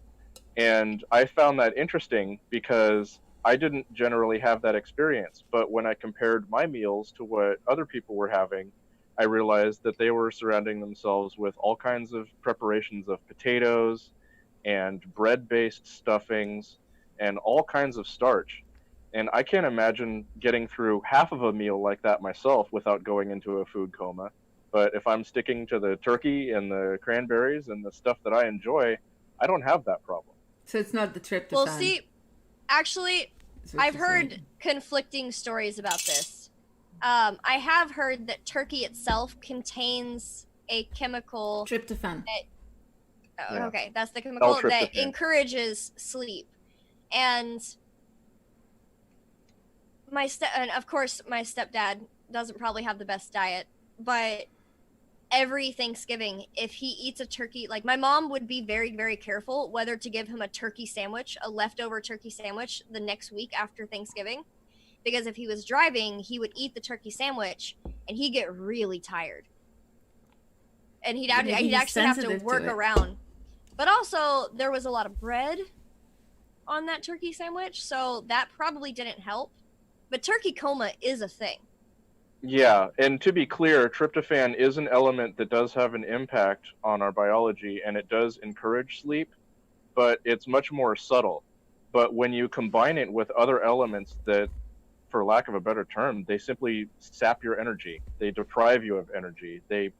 And I found that interesting because I didn't generally have that experience. But when I compared my meals to what other people were having, I realized that they were surrounding themselves with all kinds of preparations of potatoes and bread based stuffings and all kinds of starch. And I can't imagine getting through half of a meal like that myself without going into a food coma. But if I'm sticking to the turkey and the cranberries and the stuff that I enjoy, I don't have that problem. So it's not the tryptophan. Well, see, actually, is what I've you're heard saying. conflicting stories about this. I have heard that turkey itself contains a chemical. Tryptophan. Yeah. Okay, that's the chemical that L-tryptophan. encourages sleep. And and of course, my stepdad doesn't probably have the best diet, but every Thanksgiving, if he eats a turkey, like my mom would be very, very careful whether to give him a turkey sandwich, a leftover turkey sandwich the next week after Thanksgiving. Because if he was driving, he would eat the turkey sandwich and he'd get really tired. And he'd Maybe actually he's have to sensitive work to it. around. But also, there was a lot of bread on that turkey sandwich, so that probably didn't help. But turkey coma is a thing. Yeah, and to be clear, tryptophan is an element that does have an impact on our biology and it does encourage sleep, but it's much more subtle. But when you combine it with other elements that, for lack of a better term, they simply sap your energy. They deprive you of energy. They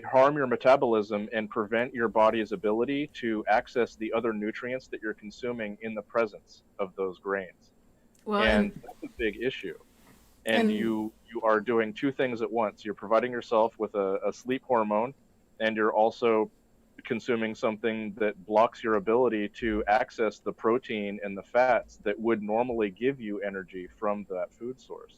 harm your metabolism and prevent your body's ability to access the other nutrients that you're consuming in the presence of those grains. Well, And that's a big issue. And you are doing two things at once. You're providing yourself with a sleep hormone, and you're also consuming something that blocks your ability to access the protein and the fats that would normally give you energy from that food source.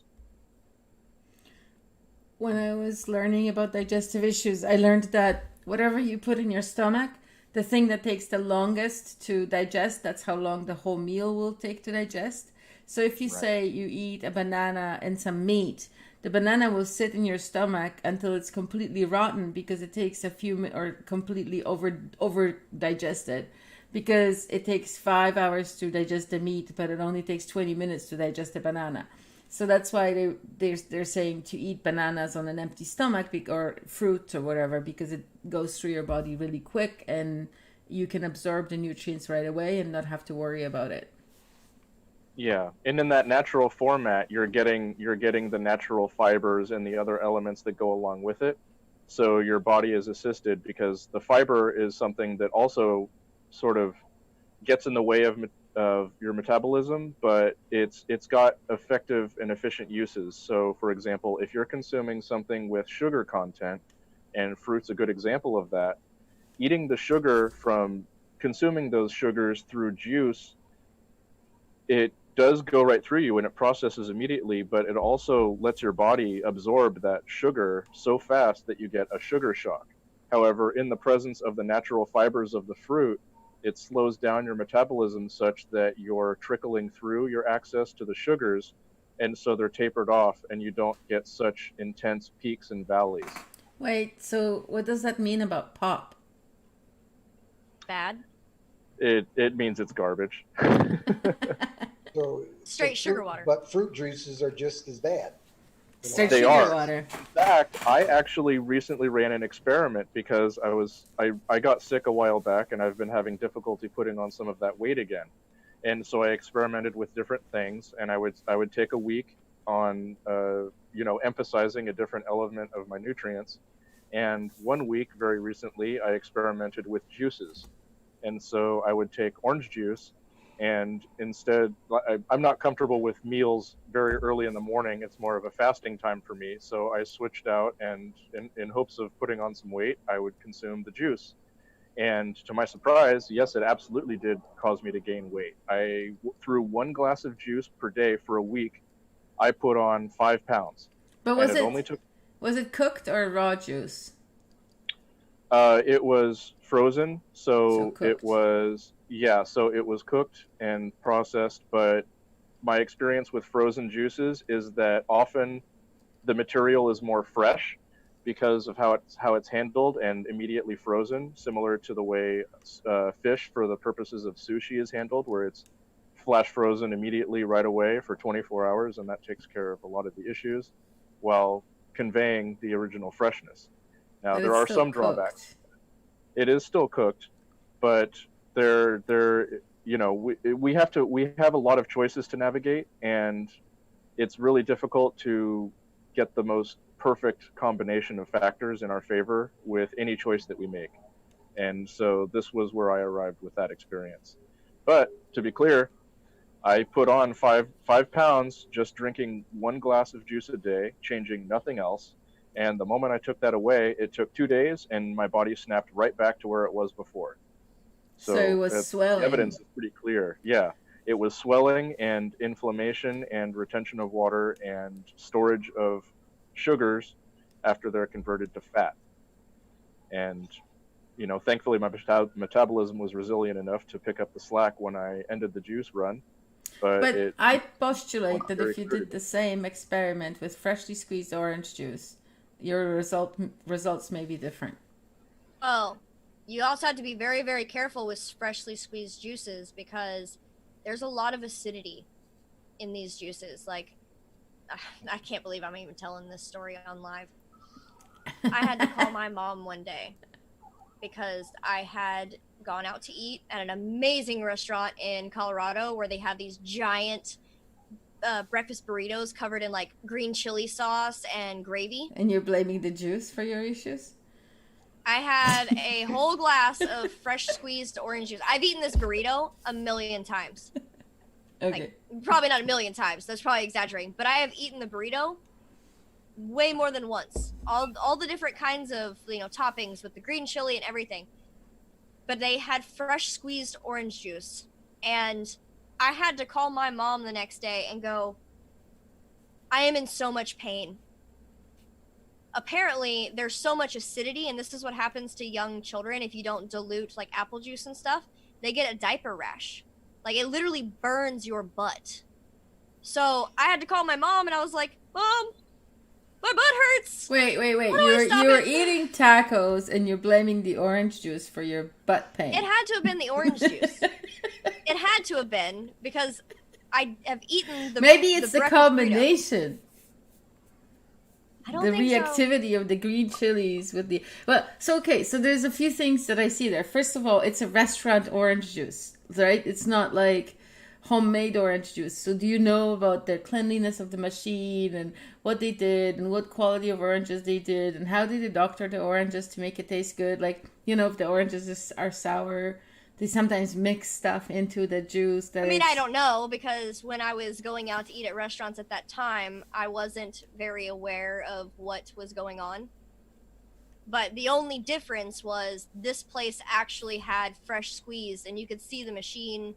when I was learning about digestive issues, I learned that whatever you put in your stomach, the thing that takes the longest to digest, that's how long the whole meal will take to digest. So if you Right. say you eat a banana and some meat, the banana will sit in your stomach until it's completely rotten because it takes a few or completely over digested, because it takes 5 hours to digest the meat, but it only takes 20 minutes to digest a banana. So that's why they're saying to eat bananas on an empty stomach or fruit or whatever, because it goes through your body really quick and you can absorb the nutrients right away and not have to worry about it. Yeah, and in that natural format, you're getting the natural fibers and the other elements that go along with it. So your body is assisted because the fiber is something that also sort of gets in the way of of your metabolism, but it's got effective and efficient uses. So, for example, if you're consuming something with sugar content, and fruit's a good example of that, eating the sugar from consuming those sugars through juice, it does go right through you and it processes immediately, but it also lets your body absorb that sugar so fast that you get a sugar shock. However, in the presence of the natural fibers of the fruit, it slows down your metabolism such that you're trickling through your access to the sugars, and so they're tapered off and you don't get such intense peaks and valleys. Wait, so what does that mean about pop? Bad. It means it's garbage. So Straight sugar fruit- water. But fruit juices are just as bad. Straight They sugar are. water. In fact, I actually recently ran an experiment because I got sick a while back and I've been having difficulty putting on some of that weight again. And so I experimented with different things, and I would take a week on emphasizing a different element of my nutrients. And 1 week very recently I experimented with juices. And so I would take orange juice, and instead, I'm not comfortable with meals very early in the morning. It's more of a fasting time for me. So I switched out, and in hopes of putting on some weight, I would consume the juice. And to my surprise, yes, it absolutely did cause me to gain weight. Through 1 glass of juice per day for a week, I put on 5 pounds. But And it only took. was it cooked or raw juice? It was frozen, so cooked. it was cooked and processed. But my experience with frozen juices is that often the material is more fresh because of how it's handled and immediately frozen, similar to the way fish for the purposes of sushi is handled, where it's flash frozen immediately right away for 24 hours, and that takes care of a lot of the issues while conveying the original freshness. Now, But there it's are still some cooked. drawbacks. It is still cooked, but we have a lot of choices to navigate, and it's really difficult to get the most perfect combination of factors in our favor with any choice that we make. And so this was where I arrived with that experience. But to be clear, I put on 5 pounds just drinking 1 glass of juice a day, changing nothing else. And the moment I took that away, it took 2 days, and my body snapped right back to where it was before. So it was the swelling. evidence is pretty clear. Yeah, it was swelling and inflammation and retention of water and storage of sugars after they're converted to fat. And thankfully my metabolism was resilient enough to pick up the slack when I ended the juice run. But I postulate that very if you critical. did the same experiment with freshly squeezed orange juice, your results may be different. Oh, you also have to be very, very careful with freshly squeezed juices because there's a lot of acidity in these juices. Like, I can't believe I'm even telling this story on live. I had to call my mom one day because I had gone out to eat at an amazing restaurant in Colorado where they have these giant breakfast burritos covered in like green chili sauce and gravy. And you're blaming the juice for your issues? I had a whole glass of fresh squeezed orange juice. I've eaten this burrito a million times. Okay. Like, probably not a million times. That's probably exaggerating. But I have eaten the burrito way more than once. All the different kinds of toppings with the green chili and everything. But they had fresh squeezed orange juice, and I had to call my mom the next day and go, I am in so much pain. Apparently, there's so much acidity, and this is what happens to young children if you don't dilute like apple juice and stuff. They get a diaper rash. Like, it literally burns your butt. So I had to call my mom, and I was like, Mom, my butt hurts. Wait. How do I stop You're it? eating tacos and you're blaming the orange juice for your butt pain. It had to have been the orange juice. It had to have been because I have eaten the Maybe it's the breakfast burrito. combination. I don't The think so. reactivity of the green chilies with the so there's a few things that I see there. First of all, it's a restaurant orange juice, right? It's not like homemade orange juice. So do you know about the cleanliness of the machine and what they did and what quality of oranges they did and how did they doctor the oranges to make it taste good? Like, if the oranges are sour, They sometimes mix stuff into the juice. That I mean, it's- I don't know, because when I was going out to eat at restaurants at that time, I wasn't very aware of what was going on. But the only difference was this place actually had fresh squeezed, and you could see the machine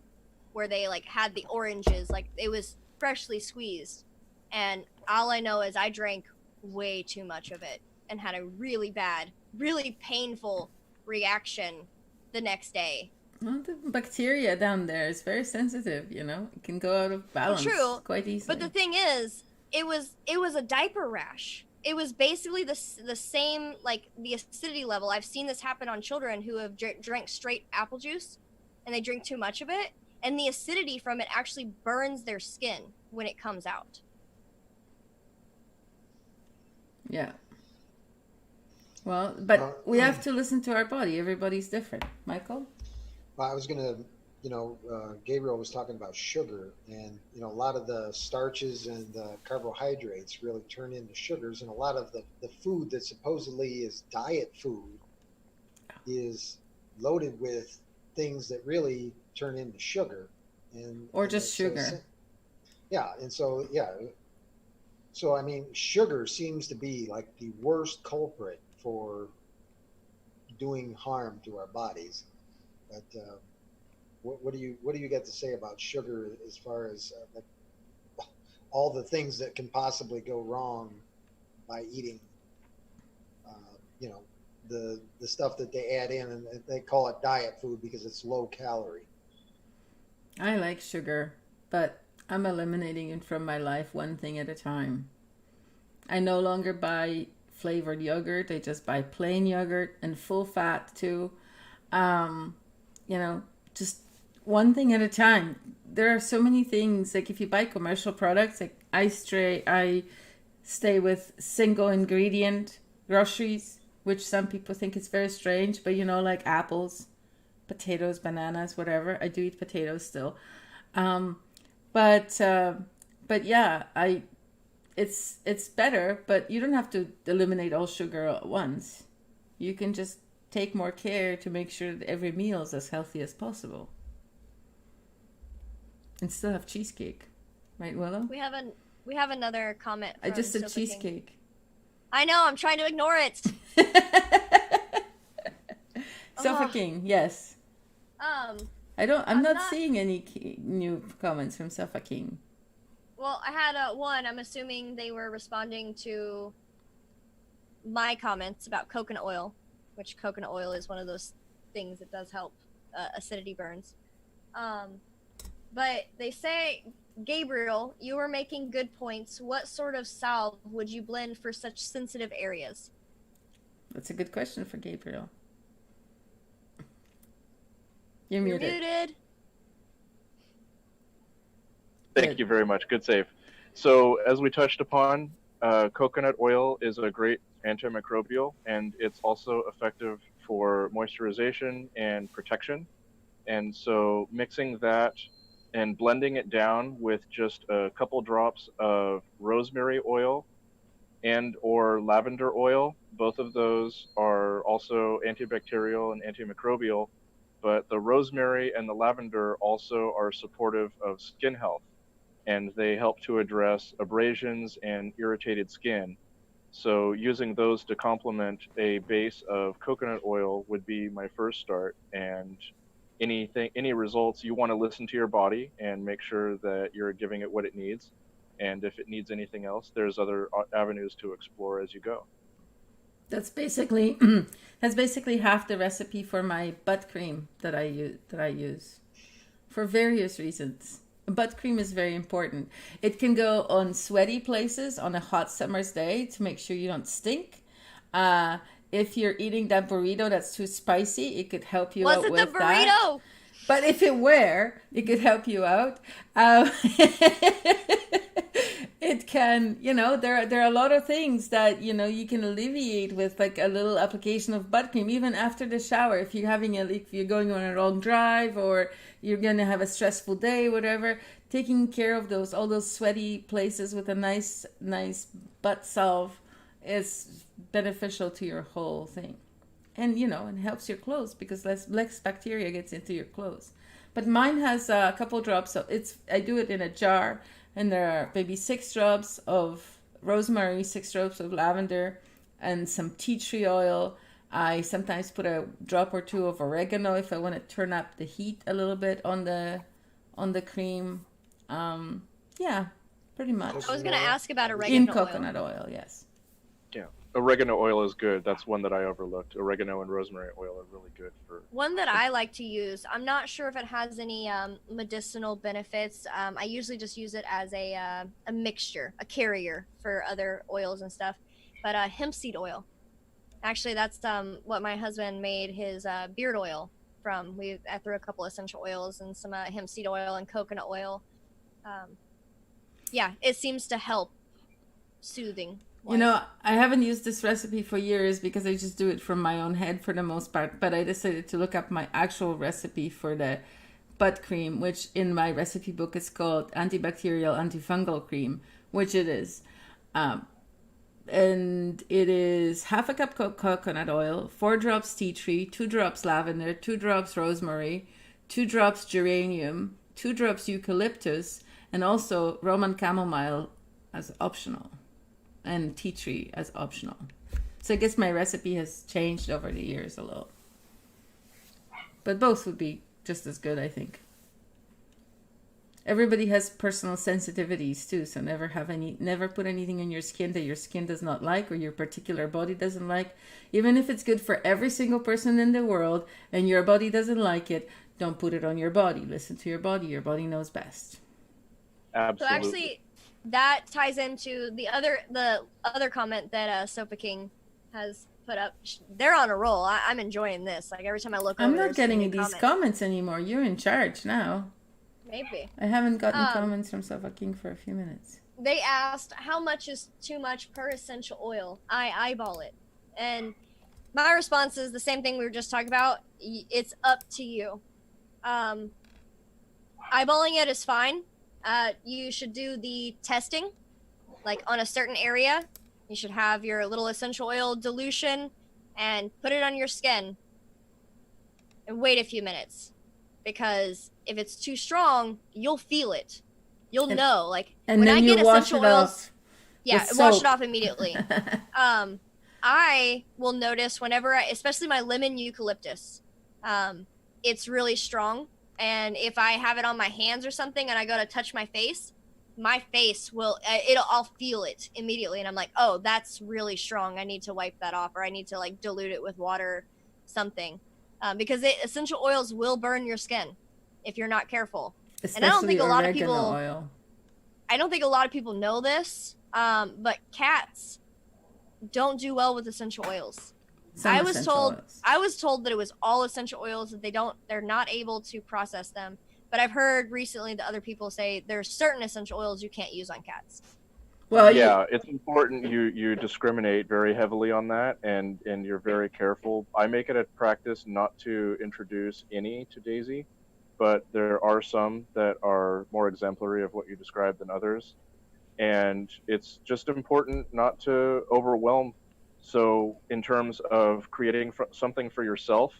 where they like had the oranges, like it was freshly squeezed. And all I know is I drank way too much of it and had a really bad, really painful reaction the next day. Well, the bacteria down there is very sensitive, you know. It can go out of balance true, quite easily. But the thing is, it was a diaper rash. It was basically the same, like the acidity level. I've seen this happen on children who have drank straight apple juice, and they drink too much of it, and the acidity from it actually burns their skin when it comes out. Yeah. Well, but we have to listen to our body. Everybody's different. Michael? Well, I was going to, Gabriel was talking about sugar, and, a lot of the starches and the carbohydrates really turn into sugars, and a lot of the food that supposedly is diet food is loaded with things that really turn into sugar. Or just sugar. Yeah, and so, yeah. So, I mean, sugar seems to be like the worst culprit for doing harm to our bodies. But what do you get to say about sugar as far as like all the things that can possibly go wrong by eating, the stuff that they add in, and they call it diet food because it's low calorie. I like sugar, but I'm eliminating it from my life one thing at a time. I no longer buy flavored yogurt. I just buy plain yogurt and full fat too. Just one thing at a time. There are so many things. Like if you buy commercial products, like I stay with single ingredient groceries, which some people think is very strange, but like apples, potatoes, bananas, whatever. I do eat potatoes still. But yeah, it's better, but you don't have to eliminate all sugar at once. You can just take more care to make sure that every meal is as healthy as possible. And still have cheesecake. Right, Willow? We have another comment. I just said Sofa cheesecake. King. I know, I'm trying to ignore it. Sofa King, yes. I'm not seeing any new comments from Sofa King. Well, I had one. I'm assuming they were responding to my comments about coconut oil, which coconut oil is one of those things that does help acidity burns. But they say, Gabriel, you were making good points. What sort of salve would you blend for such sensitive areas? That's a good question for Gabriel. You're You're muted. muted. Thank you very much. Good save. So as we touched upon, coconut oil is a great antimicrobial, and it's also effective for moisturization and protection. And so mixing that and blending it down with just a couple drops of rosemary oil and or lavender oil, both of those are also antibacterial and antimicrobial, but the rosemary and the lavender also are supportive of skin health, and they help to address abrasions and irritated skin. So using those to complement a base of coconut oil would be my first start. And any results, you want to listen to your body and make sure that you're giving it what it needs. And if it needs anything else, there's other avenues to explore as you go. That's basically half the recipe for my butt cream that I use for various reasons. Butt cream is very important. It can go on sweaty places on a hot summer's day to make sure you don't stink. If you're eating that burrito that's too spicy, it could help you out with that. Was it the burrito? But if it were, it could help you out. It can, there are a lot of things that, you can alleviate with like a little application of butt cream, even after the shower. If you're going on a long drive or you're going to have a stressful day, whatever, taking care of all those sweaty places with a nice butt salve is beneficial to your whole thing. and and helps your clothes because less bacteria gets into your clothes. But mine has a couple drops. So I do it in a jar, and there are maybe 6 drops of rosemary, 6 drops of lavender, and some tea tree oil. I sometimes put a drop or 2 of oregano if I want to turn up the heat a little bit on the cream. Yeah, pretty much. I was gonna ask about In oregano oil. coconut oil, yes. Yeah, oregano oil is good. That's one that I overlooked. Oregano and rosemary oil are really good for. One that I like to use, I'm not sure if it has any medicinal benefits. I usually just use it as a mixture, a carrier for other oils and stuff. But hemp seed oil. Actually, that's what my husband made his beard oil from. I threw a couple essential oils and some hemp seed oil and coconut oil. Yeah, it seems to help soothing. I haven't used this recipe for years because I just do it from my own head for the most part. But I decided to look up my actual recipe for the butt cream, which in my recipe book is called antibacterial antifungal cream, which it is. And it is half a cup coconut oil, 4 drops tea tree, 2 drops lavender, 2 drops rosemary, 2 drops geranium, 2 drops eucalyptus, and also Roman chamomile as optional, and tea tree as optional. So I guess my recipe has changed over the years a little. But both would be just as good, I think. Everybody has personal sensitivities too, so never put anything on your skin that your skin does not like or your particular body doesn't like. Even if it's good for every single person in the world and your body doesn't like it, don't put it on your body. Listen to your body. Your body knows best. Absolutely. So actually, that ties into the other comment that Sofa King has put up. They're on a roll. I'm enjoying this. Like every time I look over, I'm not there's getting new these comments anymore. You're in charge now. Maybe. I haven't gotten comments from Sofa King for a few minutes. They asked how much is too much per essential oil. I eyeball it, and my response is the same thing we were just talking about. It's up to you. Eyeballing it is fine. You should do the testing, like on a certain area. You should have your little essential oil dilution and put it on your skin and wait a few minutes, because if it's too strong, you'll feel it. You'll know. Like and when then I get essential oils, yeah, with wash soap. it off immediately. I will notice whenever especially my lemon eucalyptus, it's really strong. And if I have it on my hands or something and I go to touch my face will, I'll feel it immediately. And I'm like, oh, that's really strong. I need to wipe that off, or I need to like dilute it with water, something. Because essential oils will burn your skin if you're not careful. Especially and I don't think a lot of people, oil. I don't think a lot of people know this, but cats don't do well with essential oils. I was told that it was all essential oils, that they're not able to process them. But I've heard recently that other people say there's certain essential oils you can't use on cats. Well, yeah, it's important you discriminate very heavily on that, and you're very careful. I make it a practice not to introduce any to Daisy, but there are some that are more exemplary of what you described than others. And it's just important not to overwhelm. So in terms of creating something for yourself,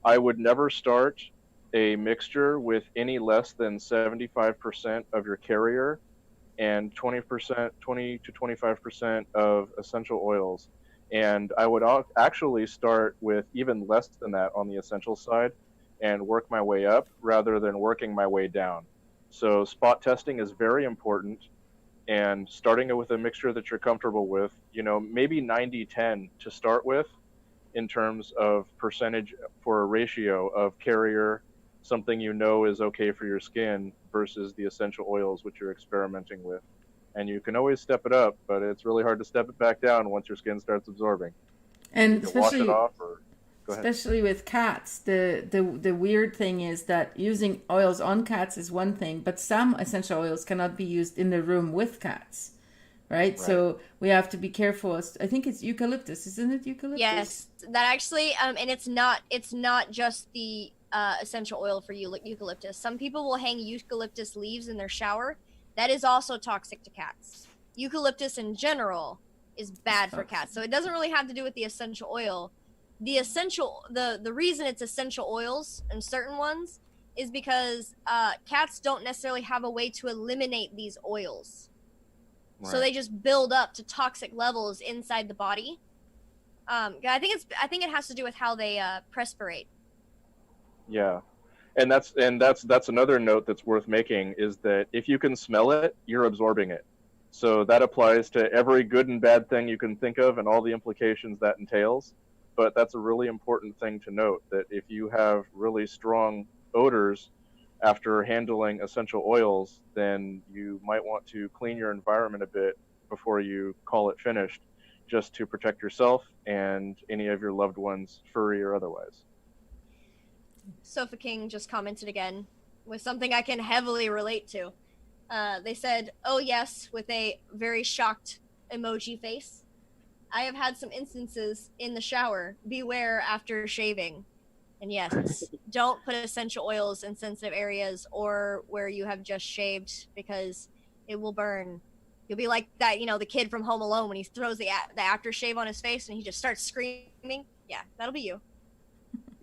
I would never start a mixture with any less than 75% of your carrier and 20 to 25% of essential oils. And I would actually start with even less than that on the essential side and work my way up rather than working my way down. So spot testing is very important, and starting it with a mixture that you're comfortable with, maybe 90-10 to start with in terms of percentage for a ratio of carrier, something is okay for your skin, versus the essential oils which you're experimenting with. And you can always step it up, but it's really hard to step it back down once your skin starts absorbing. And wash it off, or go ahead. Especially with cats, the weird thing is that using oils on cats is one thing, but some essential oils cannot be used in the room with cats, right? So we have to be careful. I think it's eucalyptus, isn't it? Eucalyptus? Yes, that actually, and it's not just the essential oil for eucalyptus. Some people will hang eucalyptus leaves in their shower. That is also toxic to cats. Eucalyptus in general is bad for cats. So it doesn't really have to do with the essential oil. the reason it's essential oils and certain ones is because cats don't necessarily have a way to eliminate these oils. Right. So they just build up to toxic levels inside the body. I think it has to do with how they perspirate. Yeah. And that's another note that's worth making, is that if you can smell it, you're absorbing it. So that applies to every good and bad thing you can think of and all the implications that entails. But that's a really important thing to note, that if you have really strong odors after handling essential oils, then you might want to clean your environment a bit before you call it finished, just to protect yourself and any of your loved ones, furry or otherwise. Sofa King just commented again with something I can heavily relate to. They said, "Oh yes," with a very shocked emoji face. I have had some instances in the shower. Beware after shaving. And yes, don't put essential oils in sensitive areas or where you have just shaved, because it will burn. You'll be like that, the kid from Home Alone when he throws the aftershave on his face and he just starts screaming. Yeah, that'll be you.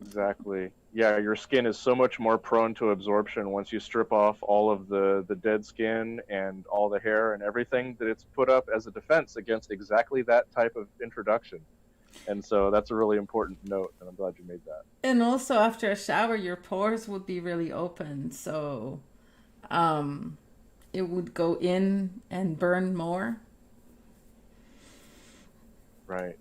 Exactly. Yeah, your skin is so much more prone to absorption once you strip off all of the dead skin and all the hair and everything, that it's put up as a defense against exactly that type of introduction. And so that's a really important note, and I'm glad you made that. And also after a shower, your pores would be really open, so it would go in and burn more. Right.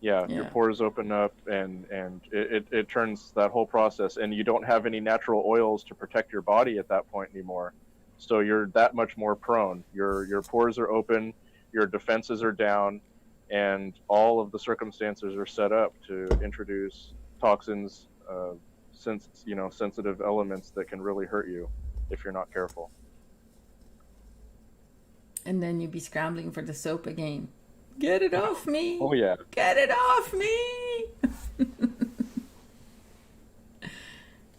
Yeah, your pores open up, and it turns that whole process, and you don't have any natural oils to protect your body at that point anymore. So you're that much more prone. Your pores are open, your defenses are down, and all of the circumstances are set up to introduce toxins, sensitive elements that can really hurt you if you're not careful. And then you'd be scrambling for the soap again. Get it off me. Oh, yeah. Get it off me.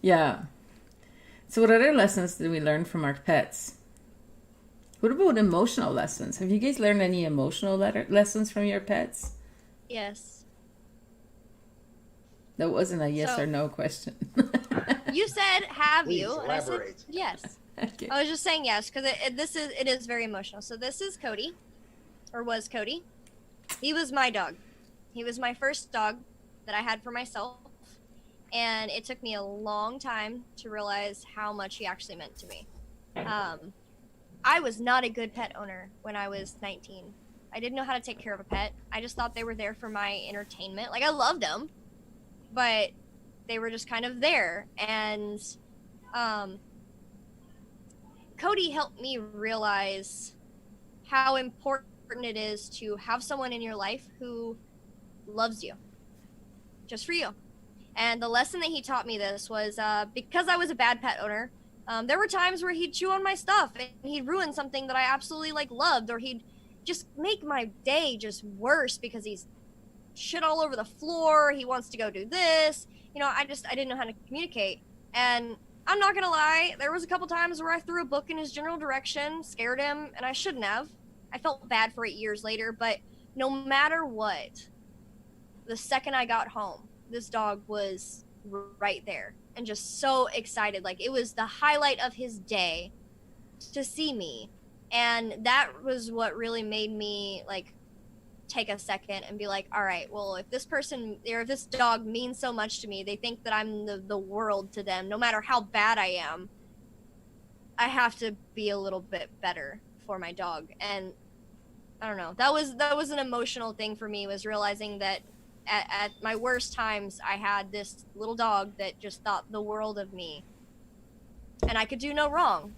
Yeah. So what other lessons did we learn from our pets? What about emotional lessons? Have you guys learned any emotional lessons from your pets? Yes. That wasn't a yes or no question. You said, "Have Please you?" And I said, elaborate. yes. Okay. I was just saying yes because it is very emotional. So this is Cody, or was Cody. He was my dog. He was my first dog that I had for myself, and it took me a long time to realize how much he actually meant to me. I was not a good pet owner when I was 19. I didn't know how to take care of a pet. I just thought they were there for my entertainment. Like, I loved them, but they were just kind of there. And Cody helped me realize how important it is to have someone in your life who loves you just for you. And the lesson that he taught me this was because I was a bad pet owner, there were times where he'd chew on my stuff and he'd ruin something that I absolutely loved, or he'd just make my day just worse because he's shit all over the floor. He wants to go do this. I didn't know how to communicate. And I'm not gonna lie, there was a couple times where I threw a book in his general direction, scared him, and I shouldn't have. I felt bad for 8 years later, but no matter what, the second I got home, this dog was right there and just so excited. Like, it was the highlight of his day to see me. And that was what really made me take a second and be like, all right, well, if this person or if this dog means so much to me, they think that I'm the world to them, no matter how bad I am, I have to be a little bit better for my dog. And I don't know, that was an emotional thing for me, was realizing that at my worst times, I had this little dog that just thought the world of me, and I could do no wrong.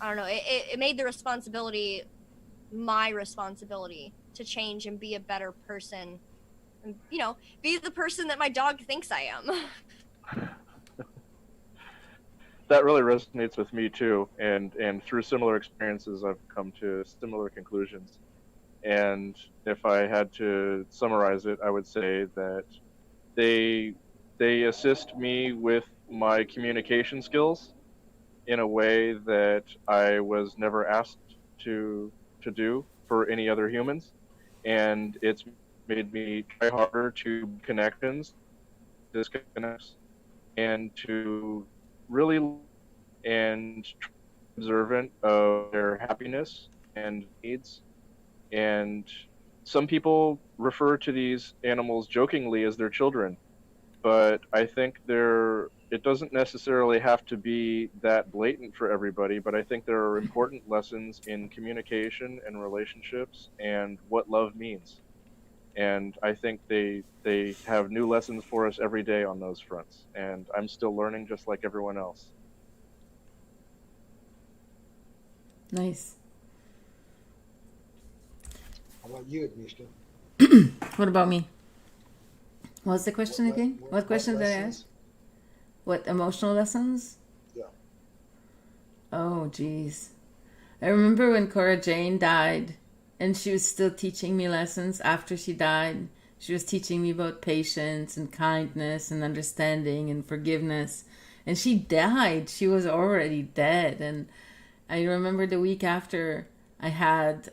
I don't know, it made the responsibility my responsibility to change and be a better person, and be the person that my dog thinks I am. That really resonates with me too, and through similar experiences I've come to similar conclusions. And if I had to summarize it, I would say that they assist me with my communication skills in a way that I was never asked to do for any other humans, and it's made me try harder to connections disconnects, and to really and observant of their happiness and needs. And some people refer to these animals jokingly as their children, but I think it doesn't necessarily have to be that blatant for everybody, but I think there are important lessons in communication and relationships and what love means. And I think they have new lessons for us every day on those fronts. And I'm still learning just like everyone else. Nice. How about you, Agnieszka? What about me? What's the question again? What question did I ask? lessons? What emotional lessons? Yeah. Oh, geez. I remember when Cora Jane died, and she was still teaching me lessons after she died. She was teaching me about patience and kindness and understanding and forgiveness. And she died. She was already dead. And I remember the week after I had,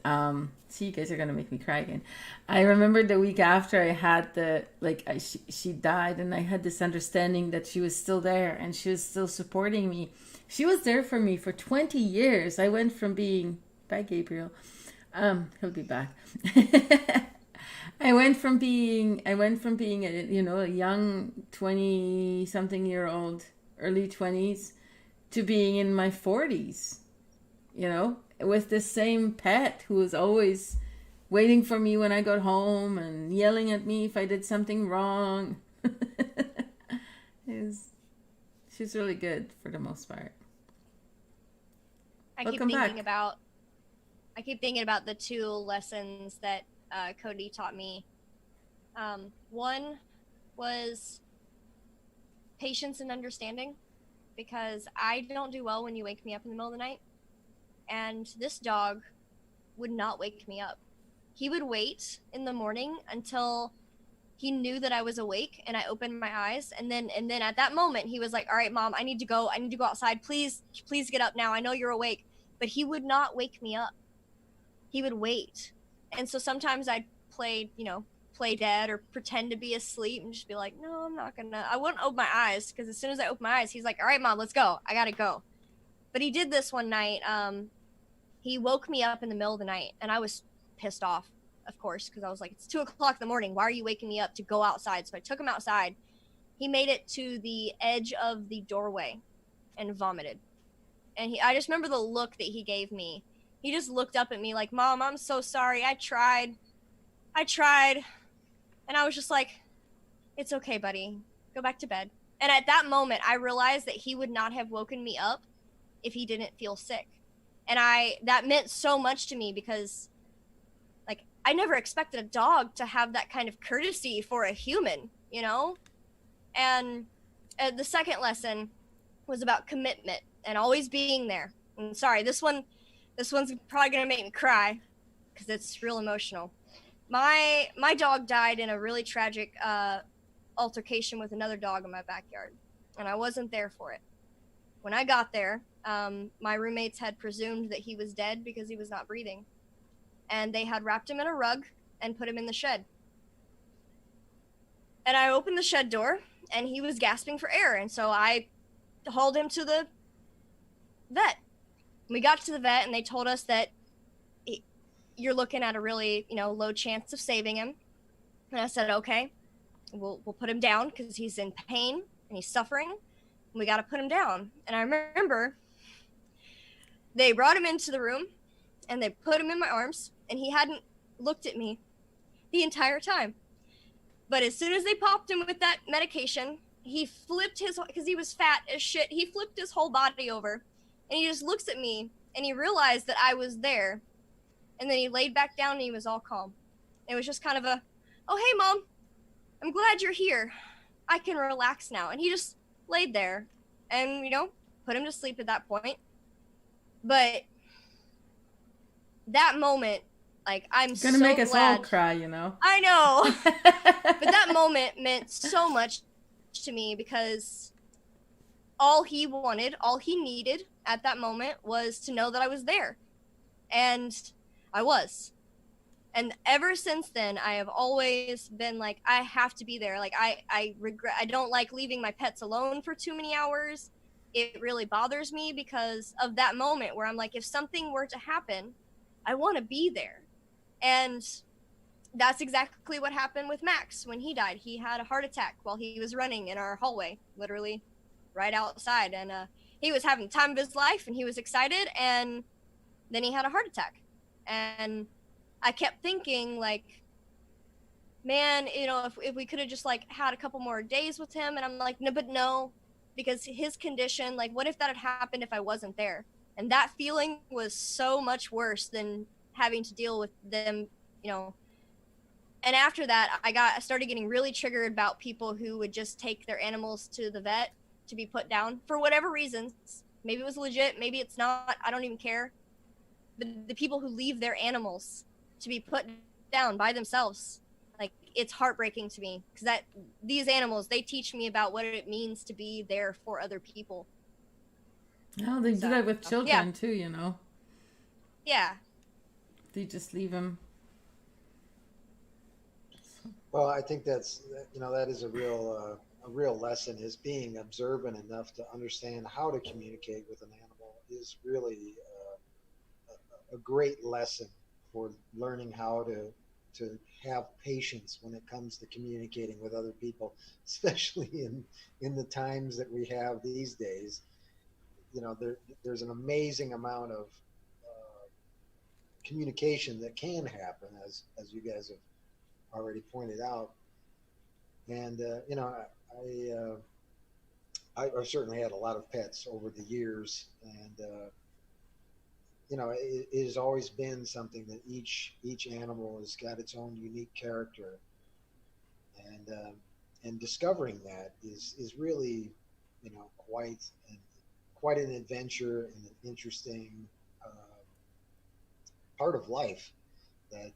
see, you guys are going to make me cry again. I remember the week after I had she died, and I had this understanding that she was still there and she was still supporting me. She was there for me for 20 years. I went from being, bye Gabriel, he'll be back. I went from being a young 20-something-year-old, early 20s, to being in my 40s, with this same pet who was always waiting for me when I got home and yelling at me if I did something wrong. She's really good for the most part. I Welcome keep thinking about the two lessons that Cody taught me. One was patience and understanding, because I don't do well when you wake me up in the middle of the night. And this dog would not wake me up. He would wait in the morning until he knew that I was awake and I opened my eyes. And then at that moment, he was like, all right, Mom, I need to go outside. Please get up now. I know you're awake. But he would not wake me up. He would wait. And so sometimes I'd play dead or pretend to be asleep and just be like, no, I'm not gonna. I wouldn't open my eyes, because as soon as I open my eyes, he's like, all right, Mom, let's go. I gotta go. But he did this one night. He woke me up in the middle of the night, and I was pissed off, of course, because I was like, it's 2:00 in the morning. Why are you waking me up to go outside? So I took him outside. He made it to the edge of the doorway and vomited. And I just remember the look that he gave me. He just looked up at me like, Mom, I'm so sorry. I tried. And I was just like, it's okay, buddy. Go back to bed. And at that moment, I realized that he would not have woken me up if he didn't feel sick. And that meant so much to me, because I never expected a dog to have that kind of courtesy for a human, And the second lesson was about commitment and always being there. And sorry, this one's probably gonna make me cry, because it's real emotional. My dog died in a really tragic altercation with another dog in my backyard, and I wasn't there for it. When I got there, my roommates had presumed that he was dead because he was not breathing, and they had wrapped him in a rug and put him in the shed. And I opened the shed door, and he was gasping for air, and so I hauled him to the vet. We got to the vet, and they told us that you're looking at a really, low chance of saving him. And I said, okay, we'll put him down, because he's in pain and he's suffering. And we got to put him down. And I remember they brought him into the room and they put him in my arms, and he hadn't looked at me the entire time. But as soon as they popped him with that medication, he flipped because he was fat as shit, he flipped his whole body over. And he just looks at me, and he realized that I was there. And then he laid back down, and he was all calm. It was just kind of oh, hey, Mom, I'm glad you're here. I can relax now. And he just laid there and, put him to sleep at that point. But that moment, I'm so glad. Gonna make us all cry, I know. But that moment meant so much to me, because all he wanted, all he needed at that moment was to know that I was there. And I was. And ever since then, I have always been like, I have to be there. Like I don't like leaving my pets alone for too many hours. It really bothers me because of that moment where I'm like, if something were to happen, I want to be there. And that's exactly what happened with Max when he died. He had a heart attack while he was running in our hallway, literally right outside. And he was having the time of his life and he was excited. And then he had a heart attack. And I kept thinking, like, man, you know, if we could have just like had a couple more days with him. And I'm like, no, because his condition, like, what if that had happened if I wasn't there? And that feeling was so much worse than having to deal with them, you know. And after that, I started getting really triggered about people who would just take their animals to the vet to be put down for whatever reasons. Maybe it was legit, maybe it's not. I don't even care. The people who leave their animals to be put down by themselves, like, it's heartbreaking to me, because that these animals, they teach me about what it means to be there for other people. Oh, they do that with children too, you know. Yeah. They just leave them. Well, I think that's, you know, that is a real lesson, is being observant enough to understand how to communicate with an animal is really a great lesson for learning how to have patience when it comes to communicating with other people, especially in the times that we have these days. You know, there's an amazing amount of communication that can happen, as you guys have already pointed out. And you know, I've certainly had a lot of pets over the years, and you know, it has always been something that each animal has got its own unique character, and discovering that is really, you know, quite an adventure and an interesting part of life that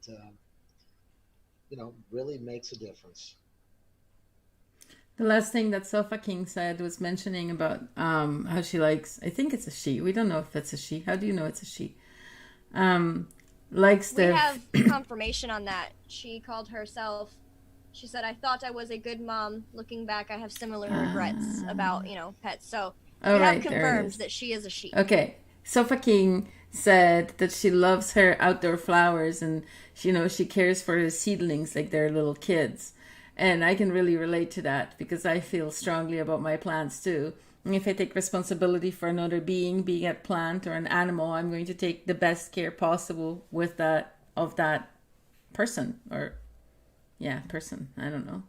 you know, really makes a difference. The last thing that Sofa King said was mentioning about how she likes, I think it's a she. We don't know if it's a she. How do you know it's a she? Likes We the... have confirmation on that. She called herself, she said, I thought I was a good mom. Looking back, I have similar regrets about, you know, pets. So we have confirmed that she is a she. Okay. Sofa King said that she loves her outdoor flowers, and you know, she cares for her seedlings like they're little kids. And I can really relate to that, because I feel strongly about my plants too. And if I take responsibility for another being a plant or an animal, I'm going to take the best care possible with that, of that person, or person. I don't know.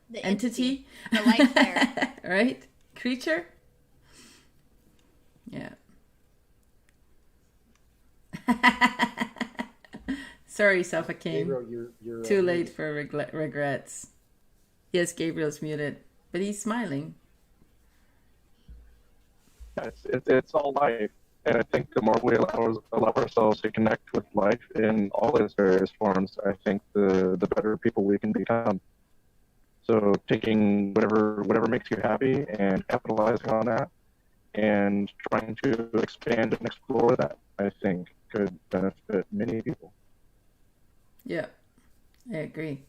The entity. The life there. Right? Creature? Yeah. Sorry, Sofa King. Gabriel, you're too late for regrets. Yes, Gabriel's muted, but he's smiling. It's all life, and I think the more we allow ourselves to connect with life in all its various forms, I think the better people we can become. So taking whatever makes you happy and capitalizing on that, and trying to expand and explore that, I think could benefit many people. Yeah, I agree.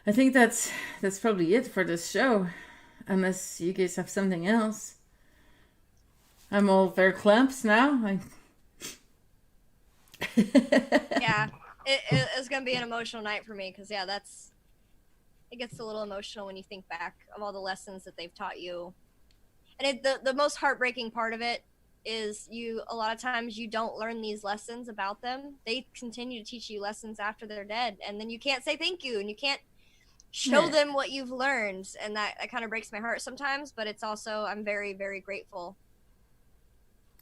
I think that's probably it for this show, unless you guys have something else. I'm all verklempt now. Yeah, it's gonna be an emotional night for me, because it gets a little emotional when you think back of all the lessons that they've taught you. And the most heartbreaking part of it is a lot of times you don't learn these lessons about them. They continue to teach you lessons after they're dead, and then you can't say thank you, and you can't show them what you've learned, and that kind of breaks my heart sometimes, but it's also, I'm very, very grateful.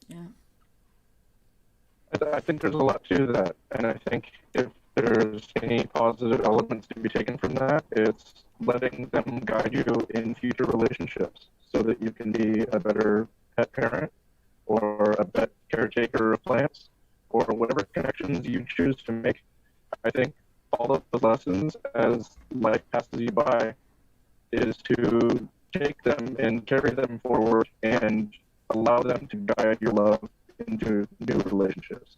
Yeah. I think there's a lot to that, and I think if there's any positive elements to be taken from that, it's letting them guide you in future relationships so that you can be a better pet parent or a pet caretaker of plants, or whatever connections you choose to make. I think all of the lessons, as life passes you by, is to take them and carry them forward and allow them to guide your love into new relationships.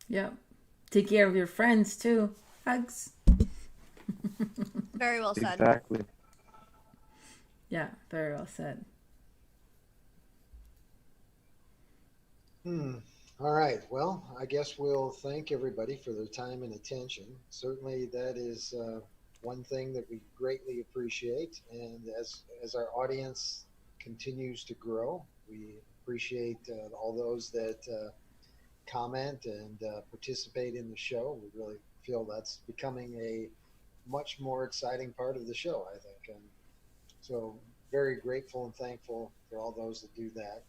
Yeah, Take care of your friends too. Hugs. Very well said. Exactly. Yeah, very well said. All right. Well, I guess we'll thank everybody for their time and attention. Certainly, that is one thing that we greatly appreciate. And as our audience continues to grow, we appreciate all those that comment and participate in the show. We really feel that's becoming a much more exciting part of the show, I think. And so, very grateful and thankful for all those that do that.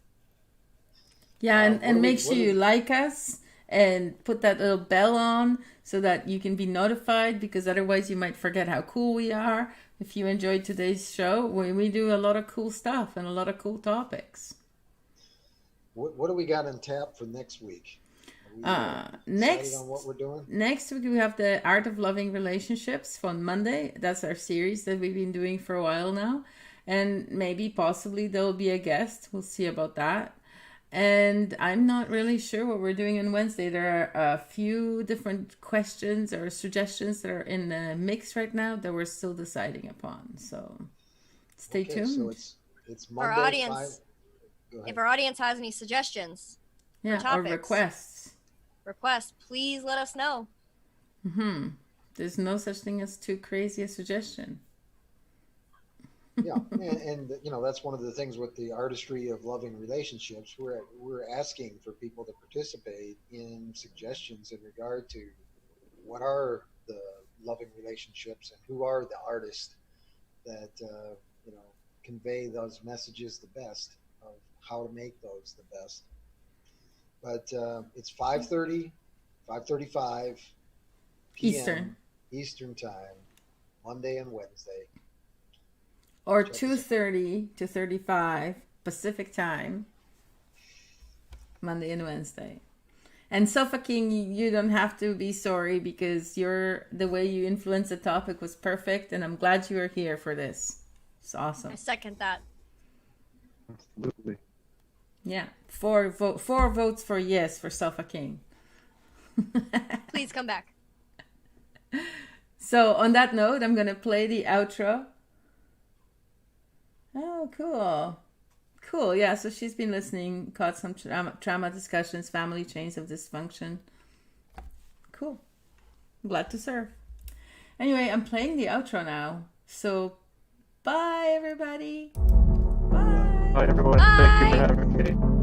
Yeah, What and do make we- sure what do you we- like us and put that little bell on so that you can be notified, because otherwise you might forget how cool we are. If you enjoyed today's show, we do a lot of cool stuff and a lot of cool topics. What do we got on tap for next week? Are we Next decided on what we're doing? next week we have the Art of Loving Relationships on Monday. That's our series that we've been doing for a while now, and maybe possibly there'll be a guest. We'll see about that. And I'm not really sure what we're doing on Wednesday. There are a few different questions or suggestions that are in the mix right now that we're still deciding upon. So stay Okay, tuned. so it's Monday. Our audience, 5. Go ahead. if our audience has any suggestions, yeah, or topics. requests. please let us know. There's no such thing as too crazy a suggestion. Yeah, and that's one of the things with the artistry of loving relationships. We're asking for people to participate in suggestions in regard to what are the loving relationships and who are the artists that convey those messages the best, of how to make those the best. But it's 5:35 p.m. Eastern time, Monday and Wednesday. Or Check us out. 2:30 to 35 Pacific time, Monday and Wednesday. And Sofa King, you don't have to be sorry, because the way you influenced the topic was perfect, and I'm glad you are here for this. It's awesome. I second that. Absolutely. Yeah, four votes for yes for Sofa King. Please come back. So on that note, I'm gonna play the outro. Oh, cool. Yeah, so she's been listening, caught some trauma discussions, family chains of dysfunction. Cool. Glad to serve. Anyway, I'm playing the outro now. So bye, everybody. Bye. Bye, everyone. Thank you for having me.